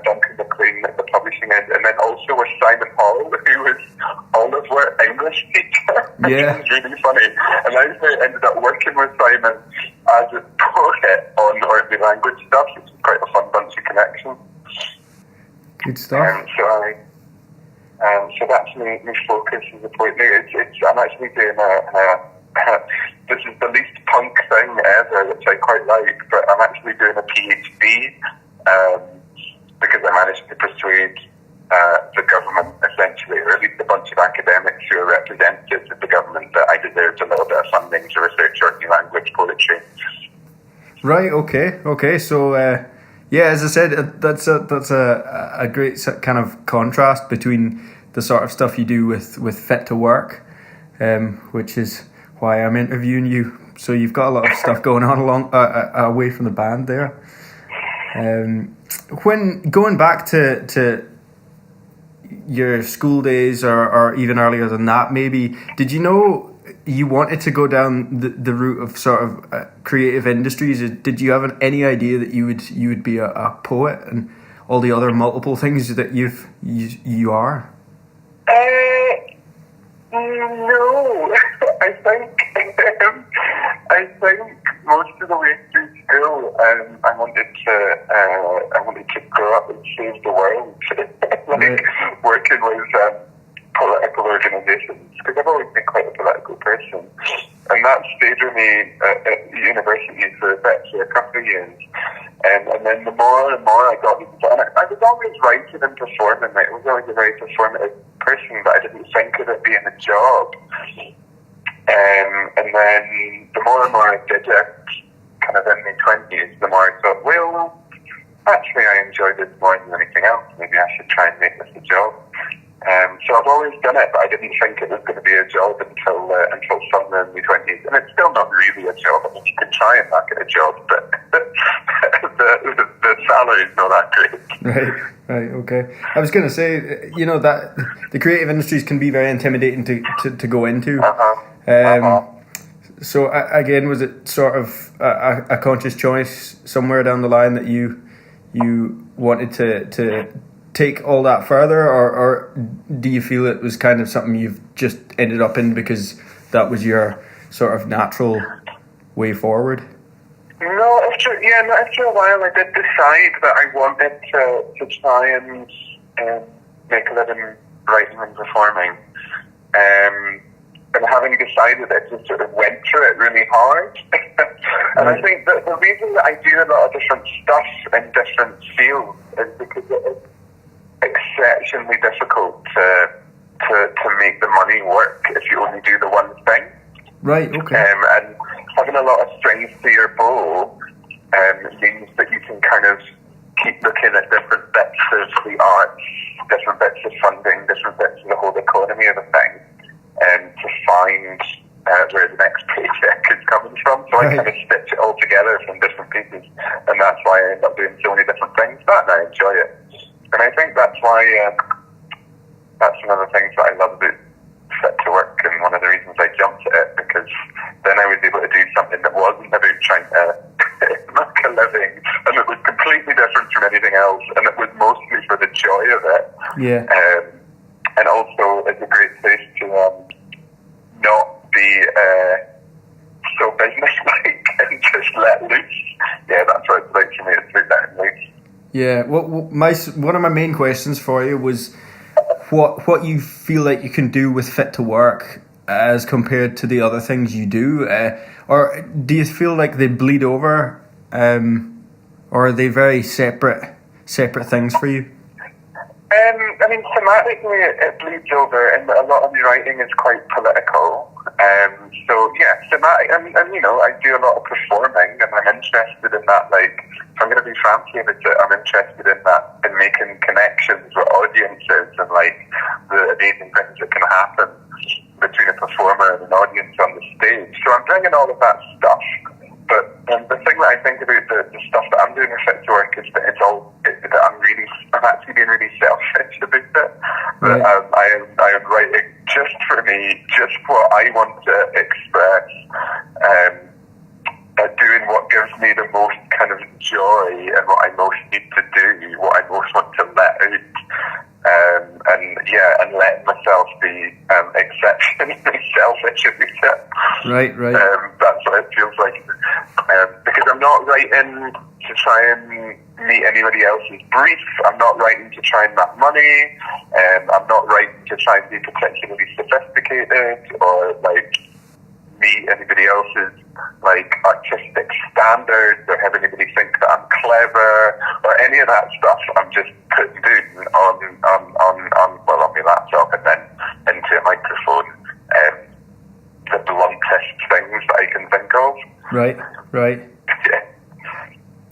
Duncan McLean at the publishing end, and then also with Simon Hall, who was Oliver English teacher. Yeah. It was really funny. And I ended up working with Simon as a poet on Orkney language stuff, which is quite a fun bunch of connections. Good stuff. So that's my focus as a poet. I'm actually doing this is the least punk thing ever, which I quite like, but I'm actually doing a PhD because I managed to persuade the government, essentially, or at least a bunch of academics who are representatives of the government, that I deserved a little bit of funding to research Orkney language poetry. Right, okay. So, yeah, as I said, that's a great kind of contrast between the sort of stuff you do with Fit to Work, which is why I'm interviewing you. So you've got a lot of stuff going on away from the band there. When going back to your school days, or even earlier than that, maybe, did you know you wanted to go down the route of sort of creative industries? Did you have any idea that you would be a poet and all the other multiple things that you are? No, I think most of the way through school, I wanted to grow up and save the world, working with political organisations, because I've always been quite a political person, and that stayed with me at university for actually a couple of years. And then the more and more I got into it, and I was always writing and performing. I was always a very performative person, but I didn't think of it being a job. And then the more and more I did it, kind of in my 20s, the more I thought, well, actually I enjoy this more than anything else. Maybe I should try and make this a job. So I've always done it, but I didn't think it was going to be a job until somewhere in my 20s. And it's still not really a job. I mean, you can try and make it a job, but the salary's not that great. Right, okay. I was going to say, that the creative industries can be very intimidating to go into. So again, was it sort of a conscious choice somewhere down the line that you you wanted to take all that further, or do you feel it was kind of something you've just ended up in because that was your sort of natural way forward? No, after a while I did decide that I wanted to try and make a living writing and performing. And having decided it, just sort of went through it really hard. And I think that the reason that I do a lot of different stuff in different fields is because it is exceptionally difficult to make the money work if you only do the one thing. Right, okay. And having a lot of strings to your bow means that you can kind of keep looking at different bits of the arts, different bits of funding, different bits of the whole economy of the thing, to find where the next paycheck is coming from. So I kind of stitch it all together from different pieces, and that's why I end up doing so many different things. But I enjoy it, and I think that's why that's one of the things that I love about Fit to Work, and one of the reasons I jumped at it, because then I was able to do something that wasn't about trying to make a living, and it was completely different from anything else, and it was mostly for the joy of it. Yeah. And also, it's a great place to not be so business-like and just let loose. Yeah, that's what it's like for me. It's about letting loose. Yeah. Well, one of my main questions for you was what you feel like you can do with Fit to Work as compared to the other things you do, or do you feel like they bleed over, or are they very separate things for you? I mean, thematically, it bleeds over, and a lot of my writing is quite political. So yeah, thematic, and you know, I do a lot of performing, and I'm interested in that. Like, if I'm going to be fancy about it, I'm interested in that, in making connections with audiences, and like the amazing things that can happen between a performer and an audience on the stage. So I'm bringing all of that stuff. But the thing that I think about the stuff that I'm doing with Fit to Work is that I'm actually being really selfish about it. Right. I am writing just for me, just what I want to express, doing what gives me the most kind of joy and what I most need to do, what I most want to let out. And letting myself be exceptionally selfish about it. Right. That's what it feels like. Because I'm not writing to try and meet anybody else's brief. I'm not writing to try and make money. I'm not writing to try and be particularly sophisticated or like meet anybody else's like artistic standards or have anybody think that I'm clever or any of that stuff. I'm just putting down on my laptop and then into a microphone the bluntest things that I can think of. Right. Yeah.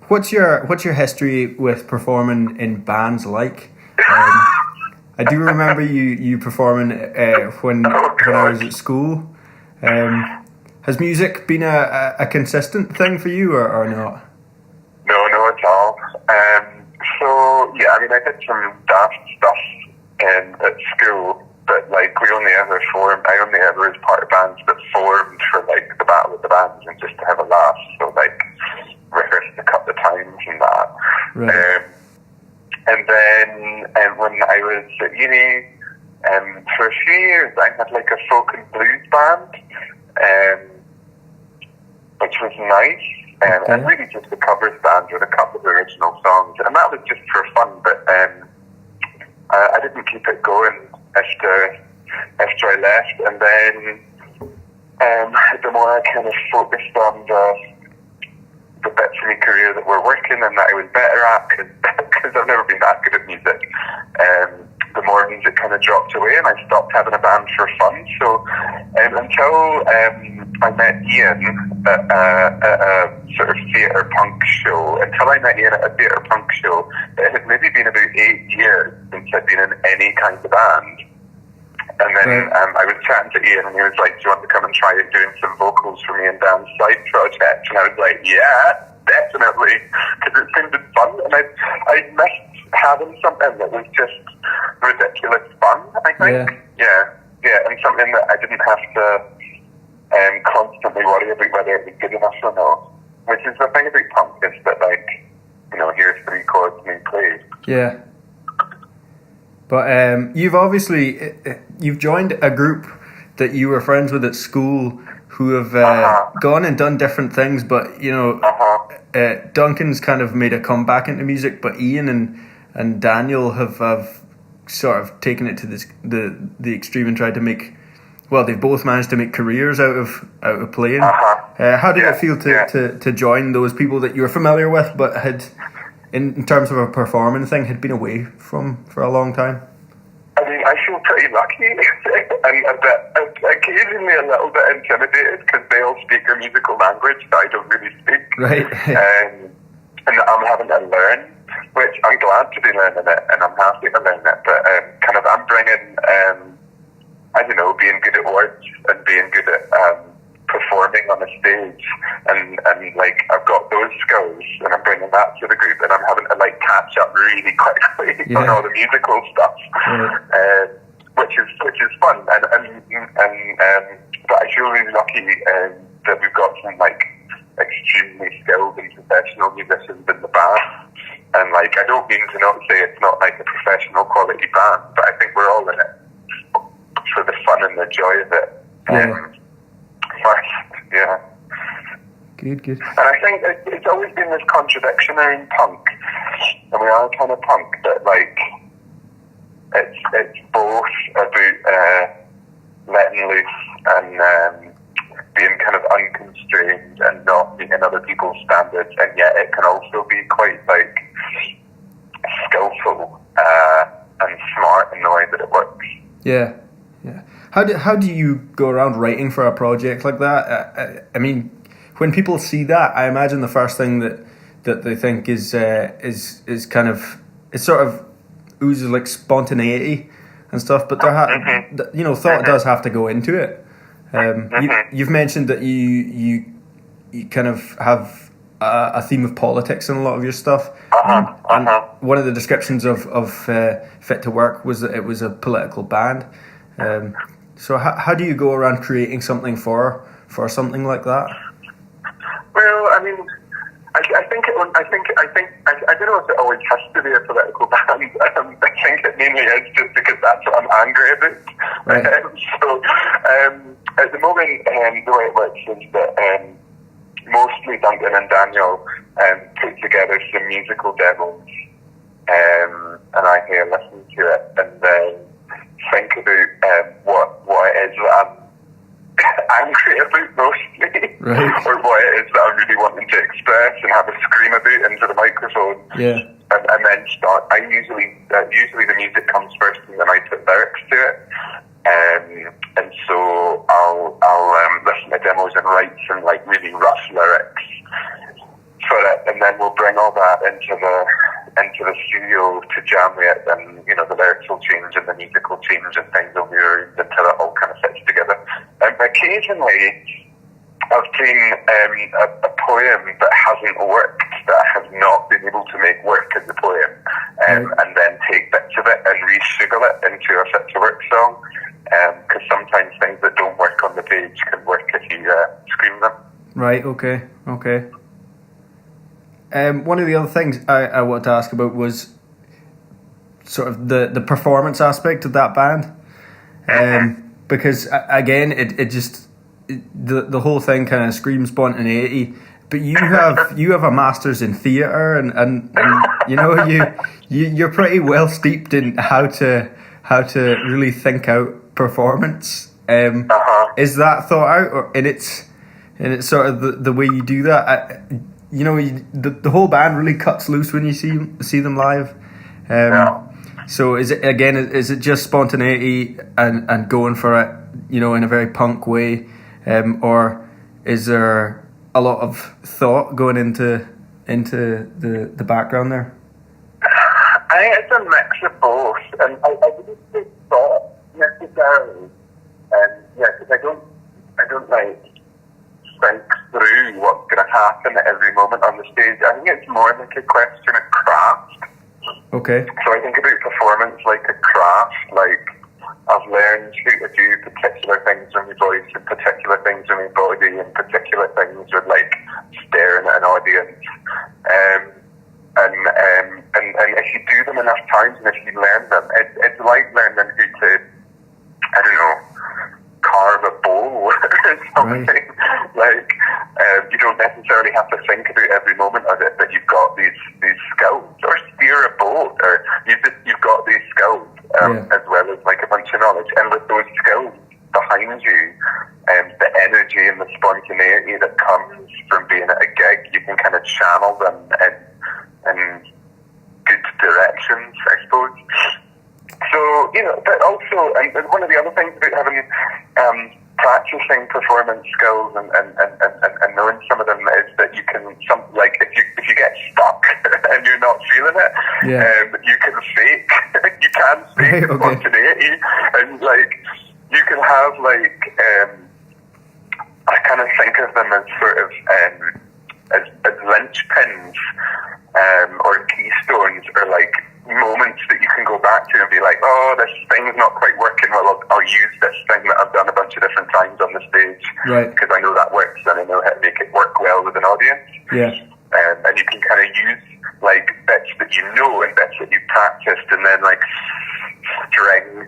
What's your history with performing in bands like? I do remember you performing when I was at school. Has music been a consistent thing for you or not? No, not at all. So yeah, I mean, I did some daft stuff at school, but like I only ever was part of bands that formed for like the Battle of the Bands and just to have a laugh. So like rehearsed a couple of times and that. Right. And then when I was at uni, for a few years I had like a folk and blues band, which was nice, and really just a covers band with a couple of original songs, and that was just for fun. But I didn't keep it going after I left, and then the more I kind of focused on the bits of my career that were working and that I was better at, because I've never been that good at music, the more music kind of dropped away and I stopped having a band for fun. So until I met Ian at a sort of theatre punk show, it had maybe been about 8 years since I'd been in any kind of band. And then I was chatting to Ian and he was like, do you want to come and try doing some vocals for me and Dan's side project? And I was like, yeah, definitely, because it seemed fun, and I missed having something that was just ridiculous fun, I think. Yeah, and something that I didn't have to constantly worry about whether it was good enough or not. Which is the thing about punk, is that like, you know, here's 3 chords Yeah. But you've joined a group that you were friends with at school who have gone and done different things, but Duncan's kind of made a comeback into music, but Ian and Daniel have sort of taken it to the extreme and tried to make, well, they've both managed to make careers out of playing. How did it feel to join those people that you were familiar with, but had, in terms of a performing thing, had been away from for a long time? I mean, I feel pretty lucky, and occasionally a little bit intimidated because they all speak a musical language that I don't really speak. Right. And I'm having to learn, which I'm glad to be learning it, and I'm happy to learn it. But kind of, I'm bringing, I don't know, being good at words and being good at performing on a stage, and like I've got those skills, and I'm bringing that to the group, and I'm having to like catch up really quickly on all the musical stuff, which is fun, and but I feel really lucky that we've got some like extremely skilled and professional musicians in the band, and like I don't mean to not say it's not like a professional quality band, but I think we're all in it for the fun and the joy of it. Yeah. Good. And I think it's always been this contradiction in punk, and we are kind of punk, but like it's both about letting loose and being kind of unconstrained and not meeting other people's standards, and yet it can also be quite like skillful and smart in the way that it works. Yeah. How do you go around writing for a project like that? I mean, when people see that, I imagine the first thing that they think is kind of, it sort of oozes like spontaneity and stuff. But there thought does have to go into it. You've mentioned that you kind of have a theme of politics in a lot of your stuff. And one of the descriptions of Fit to Work was that it was a political band. So how do you go around creating something for something like that? Well, I mean, I don't know if it always has to be a political band. I think it mainly is just because that's what I'm angry about. Right. At the moment, the way it works is that mostly Duncan and Daniel put together some musical demos, and I listen to it and then think about what it is that I'm angry about mostly, right, or what it is that I'm really wanting to express and have a scream about into the microphone. Yeah. And then start. Usually the music comes first, and then I put lyrics to it. And so I'll listen to demos and write some like really rough lyrics for it, and then we'll bring all that into the studio to jam with it, and the lyrics will change and the music will change and things will be arranged until it all kind of fits together. Occasionally I've seen a poem that hasn't worked, that I have not been able to make work as a poem, and then take bits of it and resugar it into a Fit to Work song, because sometimes things that don't work on the page can work if you scream them. Right, okay. One of the other things I wanted to ask about was sort of the performance aspect of that band, because again it just the whole thing kind of screams spontaneity. But you have a master's in theatre, and you're pretty well steeped in how to really think out performance. Is that thought out, or in its sort of the way you do that? The whole band really cuts loose when you see them live. So is it just spontaneity and going for it, in a very punk way, or is there a lot of thought going into the background there? I think it's a mix of both, and I wouldn't say thought necessarily, because I don't like think through what's going to happen at every moment on the stage. I think it's more like a question of craft. Okay. So I think about performance like a craft, like I've learned how to do particular things with my voice and particular things with my body and particular things with like staring at an audience. And and if you do them enough times and if you learn them, it's like learning how to, I don't know, carve a bowl or something. Like, you don't necessarily have to think about every moment of it, but you've got these skills, or steer a boat, or you've got these skills as well as like a bunch of knowledge, and with those skills behind you, the energy and the spontaneity that comes from being at a gig, you can kind of channel them in good directions, I suppose. So, you know, but also, and one of the other things about having practicing performance skills and knowing some of them is that you can, like if you get stuck and you're not feeling it, you can fake spontaneity, and like you can have like I kind of think of them as sort of as linchpins or keystones, or like moments that you can go back to and be like, oh, this thing's not quite working well, I'll use this thing that I've done a bunch of different times on the stage, because I know that works and I know how to make it work well with an audience. And you can kind of use like bits that you know and bits that you've practiced, and then like string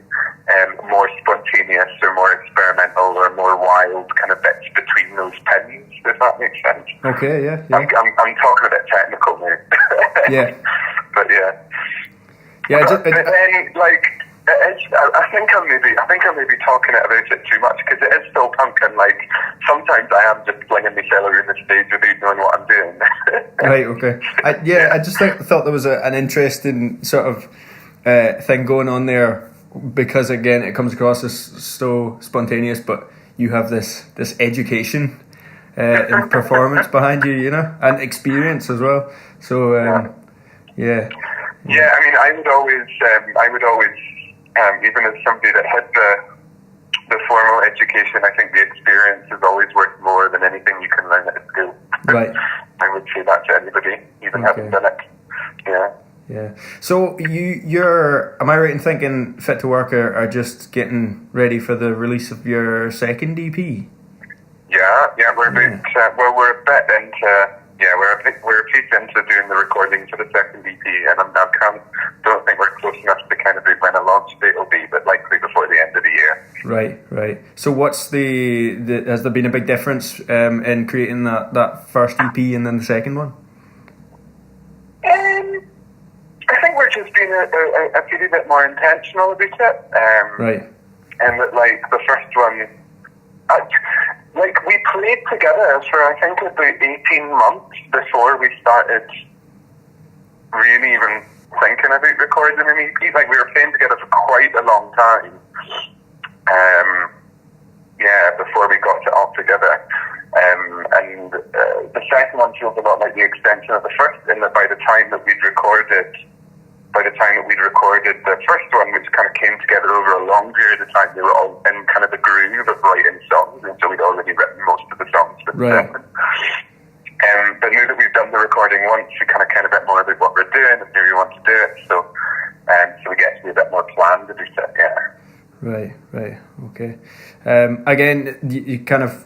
more spontaneous or more experimental or more wild kind of bits between those pins, if that makes sense. Okay, yeah. I'm talking a bit technical now. But yeah. But then, like, I think I'm maybe talking about it too much, because it is still punk, and like sometimes I am just flinging myself around the stage without knowing what I'm doing. Right. Okay. I just thought there was an interesting sort of thing going on there, because again it comes across as so spontaneous, but you have this education and performance behind you, you know, and experience as well. So yeah. I mean, I would always, even as somebody that had the formal education, I think the experience is always worth more than anything you can learn at school. Right. I would say that to anybody, even having done it. Yeah. So you're, am I right in thinking Fit to Work are just getting ready for the release of your second EP? Yeah, we're a bit, we're a bit into. Yeah, we're a piece into doing the recording for the second EP, and I don't think we're close enough to kind of when a launch date will be, but likely before the end of the year. Right. So what's has there been a big difference in creating that first EP and then the second one? I think we're just being a pretty bit more intentional about it. Right. And that, like, the first one, like, we played together for, I think, about 18 months before we started really even thinking about recording an EP. Like, we were playing together for quite a long time. Before we got it all together. And the second one feels a lot like the extension of the first, in that by the time that we'd recorded the first one, which kind of came together over a long period of time, they were all in kind of the groove of writing songs, and so we'd already written most of the songs for the second. But now that we've done the recording once, we kind of care a bit more about what we're doing and how we want to do it, so we get to be a bit more planned about it, Right, okay. Again, you kind of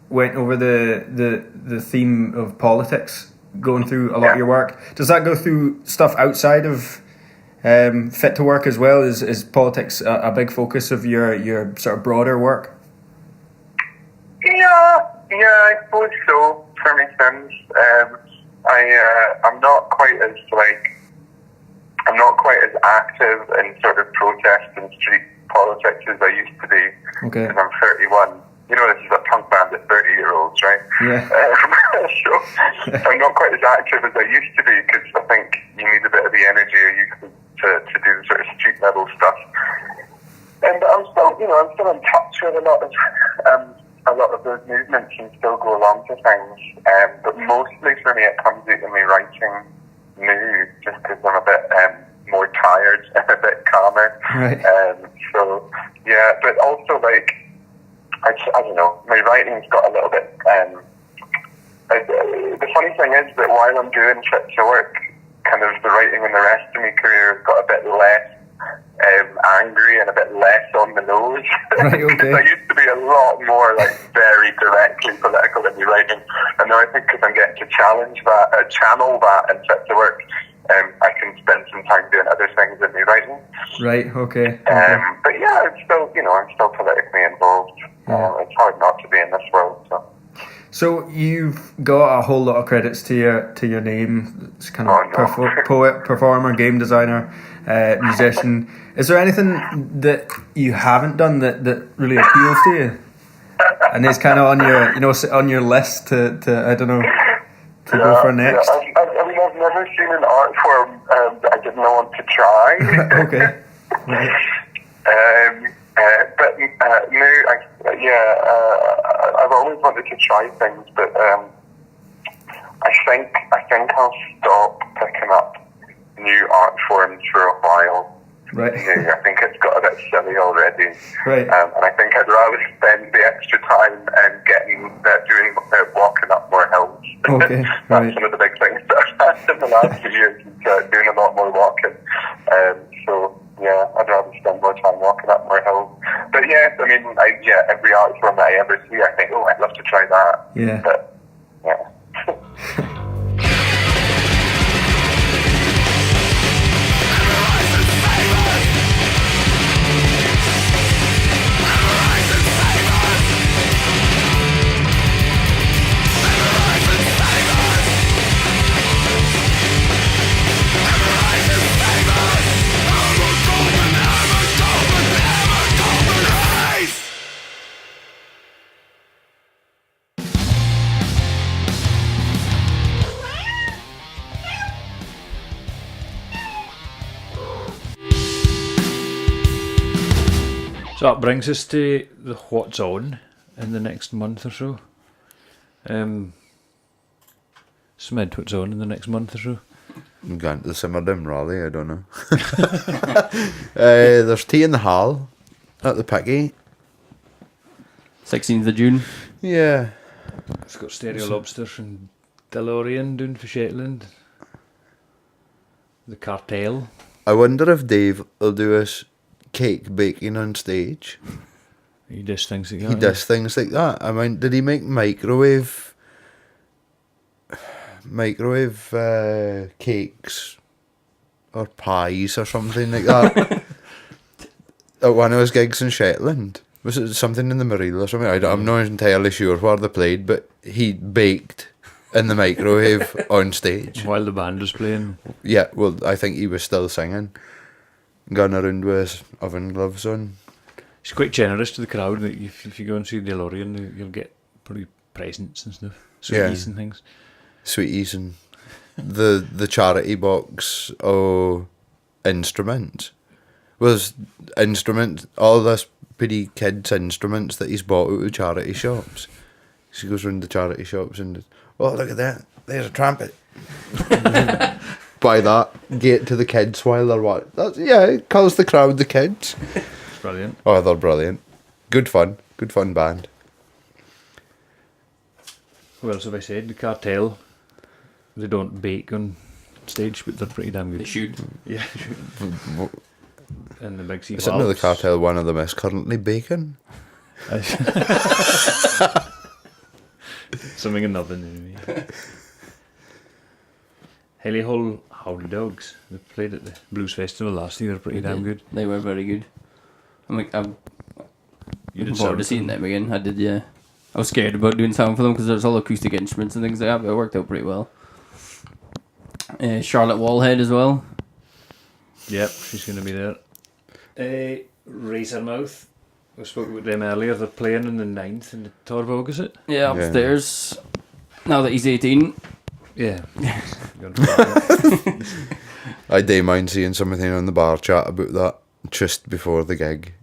went over the theme of politics going through a lot of your work. Does that go through stuff outside of Fit to Work as well? Is politics a big focus of your sort of broader work? Yeah, I suppose so. For me, I'm not quite as active in sort of protest and street politics as I used to be. Okay. Because I'm 31. You know, this is a punk band of 30-year-olds, right? Yeah. So I'm not quite as active as I used to be, because I think you need a bit of the energy to do the sort of street level stuff. But I'm still in touch with a lot of those movements and still go along to things. But mostly for me, it comes out in my writing now, just because I'm a bit more tired and a bit calmer. Right. So yeah, but also like, I don't know, my writing's got a little bit. The funny thing is that while I'm doing Fit to Work, kind of the writing in the rest of my career has got a bit less angry and a bit less on the nose. Right, okay. I used to be a lot more like very directly political in my writing, and now I think because I'm getting to channel that and Fit to Work, I can spend some time doing other things than me writing. Right. Okay. But yeah, I'm still, I'm still politically involved. It's hard not to be in this world. So you've got a whole lot of credits to your name. It's kind of poet, performer, game designer, musician. Is there anything that you haven't done that really appeals to you? And it's kind of on your on your list to I don't know, to go for next. I've never seen an art form that I didn't want to try. Okay. Right. I've always wanted to try things, but I think I'll stop picking up new art forms for a while. Right. I think it's got a bit silly already. Right. And I think I'd rather spend the extra time doing walking up more hills. Okay. That's Right. one of the big things that I've had in the last few years, is doing a lot more walking. So yeah, I'd rather spend more time walking up more hills. But yeah, I mean, every art form that I ever see, I think, I'd love to try that. Yeah. But yeah. So that brings us to the what's on in the next month or so. Smid, what's on in the next month or so? I'm going to the Simmerdam rally, I don't know. There's tea in the hall at the Picky. 16th of June. Yeah. It's got Stereo Lobsters and DeLorean doing for Shetland. The Cartel. I wonder if Dave will do us cake baking on stage. He does things like that. He does things like that. I mean, did he make microwave cakes or pies or something like that at one of his gigs in Shetland? Was it something in the Marille or something? I'm not entirely sure where they played, but he baked in the microwave on stage while the band was playing. Yeah, well, I think he was still singing, going around with his oven gloves on. He's quite generous to the crowd. If you go and see DeLorean, you'll get probably presents and stuff, sweeties and things. Sweeties and the charity box of instruments was all this pretty kids' instruments that he's bought out of charity shops. So he goes around the charity shops and, oh, look at that, there's a trumpet. Buy that, get to the kids while they're what? It calls the crowd the kids. It's brilliant. Oh, they're brilliant. Good fun band. What else have I said? The Cartel. They don't bake on stage, but they're pretty damn good. They should. Yeah, And the Big Sea Is it not the Cartel one of them is currently baking? Something in the oven. Haley Hole Howdy Dogs. They played at the Blues Festival last year. Pretty damn good. They were very good. I'm You did forward to seeing them again. I did, yeah. I was scared about doing sound for them because there's all acoustic instruments and things like that, but it worked out pretty well. Charlotte Wallhead as well. Yep, she's going to be there. Razormouth. We spoke about them earlier. They're playing on the 9th in the Torvog, is it? Yeah, upstairs. Now that he's 18. Yeah. I don't mind seeing something on the bar chat about that just before the gig.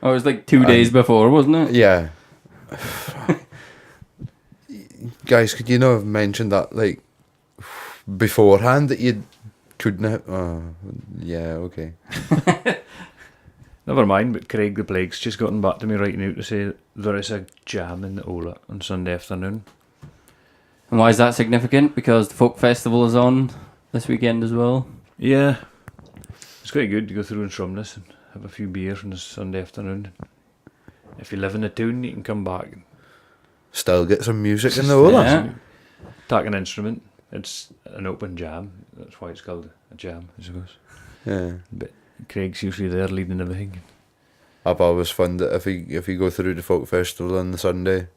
Oh, it was like 2 days before, wasn't it? Yeah. Guys, could you not have mentioned that like beforehand that you couldn't have? Oh, yeah, okay. Never mind, but Craig the Plague's just gotten back to me right now to say there is a jam in the Ola on Sunday afternoon. And why is that significant? Because the folk festival is on this weekend as well. Yeah, it's quite good to go through in Stromness and have a few beers on a Sunday afternoon. If you live in the town, you can come back and still get some music in the Ola. Take an instrument. It's an open jam. That's why it's called a jam, I suppose. Yeah. But Craig's usually there leading everything. I've always found that if you go through the folk festival on the Sunday,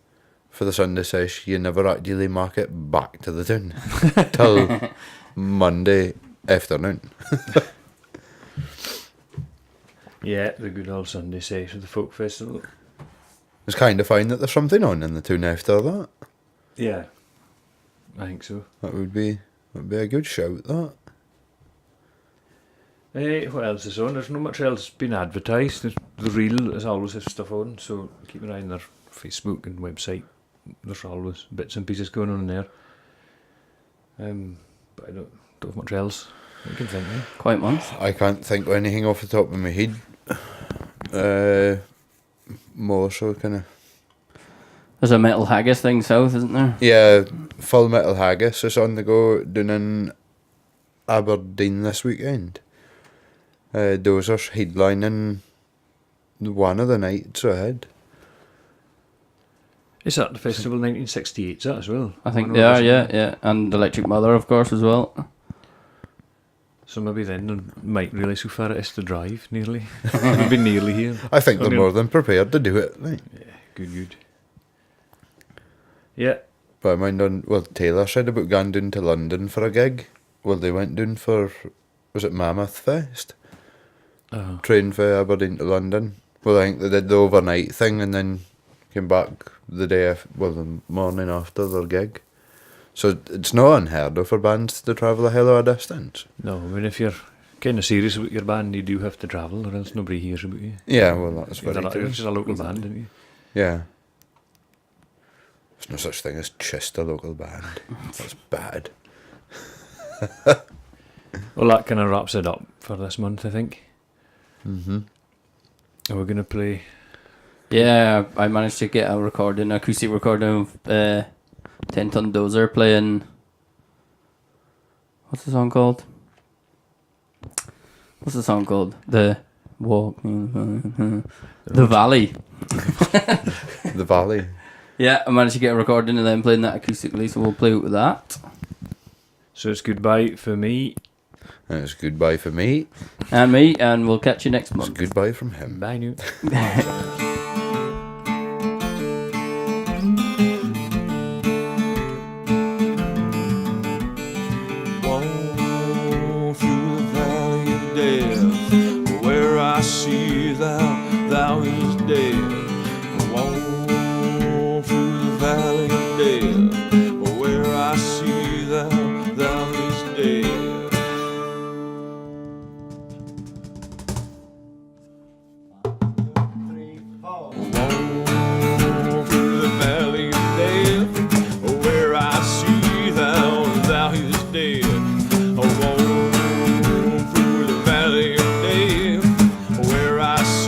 for the Sunday sesh, you never actually make it back to the town till Monday afternoon. Yeah, the good old Sunday sesh of the folk festival. It's kind of fine that there's something on in the town after that. Yeah, I think so. That would be a good shout, that. What else is on? There's not much else been advertised. The Reel is always have stuff on, so keep an eye on their Facebook and website. There's always bits and pieces going on there. But I don't have much else I can think of. Quite month. I can't think of anything off the top of my head. More so kind of... There's a Metal Haggis thing south, isn't there? Yeah, Full Metal Haggis is on the go down in Aberdeen this weekend. Dozer's headlining one of the nights ahead. Is that the festival 1968, is that as well? I think they are, yeah. And Electric Mother, of course, as well. So maybe then they might realise how far it is to drive, nearly. We've been nearly here. I think they're more than prepared to do it, right? Yeah, good. Yeah. But I mind Taylor said about going down to London for a gig. Well, they went down for, was it Mammoth Fest? Train for Aberdeen to London. Well, I think they did the overnight thing and then came back the morning after their gig. So it's not unheard of for bands to travel a hell of a distance. No, I mean, if you're kind of serious about your band, you do have to travel, or else nobody hears about you. Yeah, well, that's very true. You're just a local band, aren't you? Yeah. There's no such thing as just a local band. That's bad. Well, that kind of wraps it up for this month, I think. Mm-hmm. Are we going to play? Yeah, I managed to get a acoustic recording of 10-ton Dozer playing... What's the song called? The Walk... The Valley. The Valley. Yeah, I managed to get a recording of them playing that acoustically, so we'll play with that. So it's goodbye for me. And it's goodbye for me. And me, and we'll catch you next month. It's goodbye from him. Bye now. I see thou is dead. Walk through the valley of death, where I see thou is dead. Walk through the valley of death, where I see thou is dead.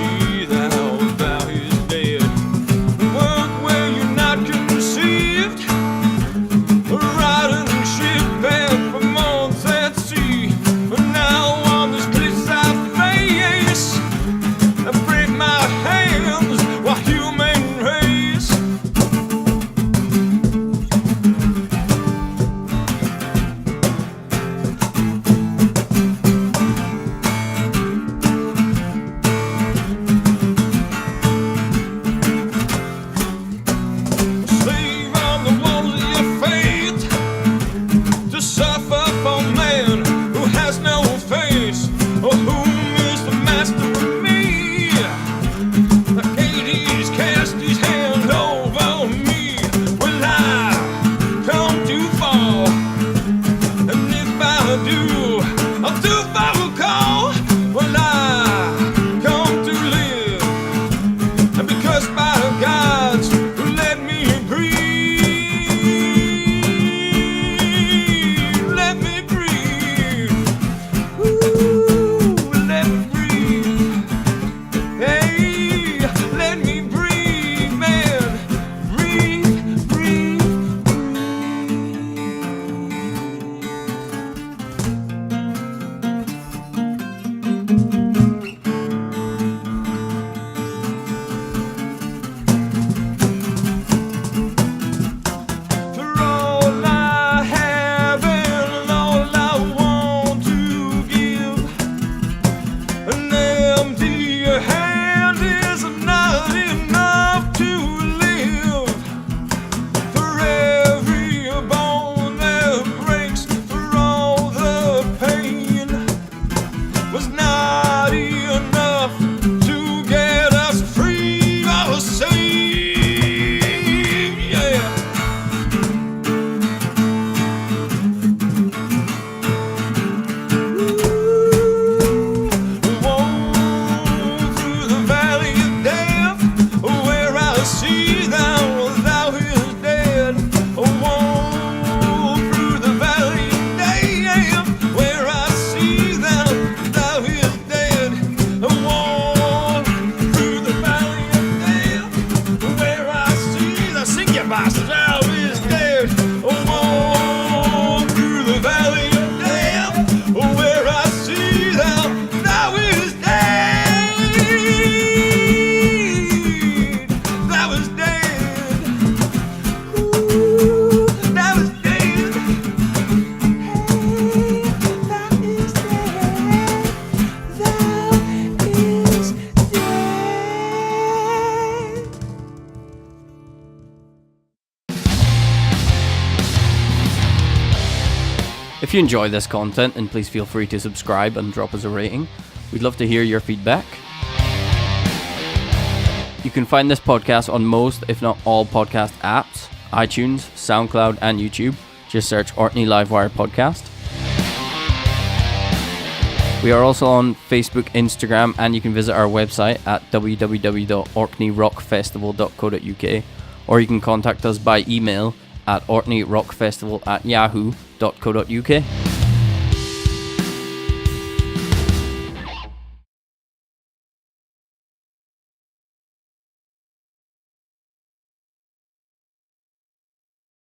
If you enjoy this content, then please feel free to subscribe and drop us a rating. We'd love to hear your feedback. You can find this podcast on most, if not all, podcast apps, iTunes, SoundCloud, and YouTube. Just search Orkney Livewire Podcast. We are also on Facebook, Instagram, and you can visit our website at www.orkneyrockfestival.co.uk, or you can contact us by email at orkneyrockfestival@yahoo.co.uk.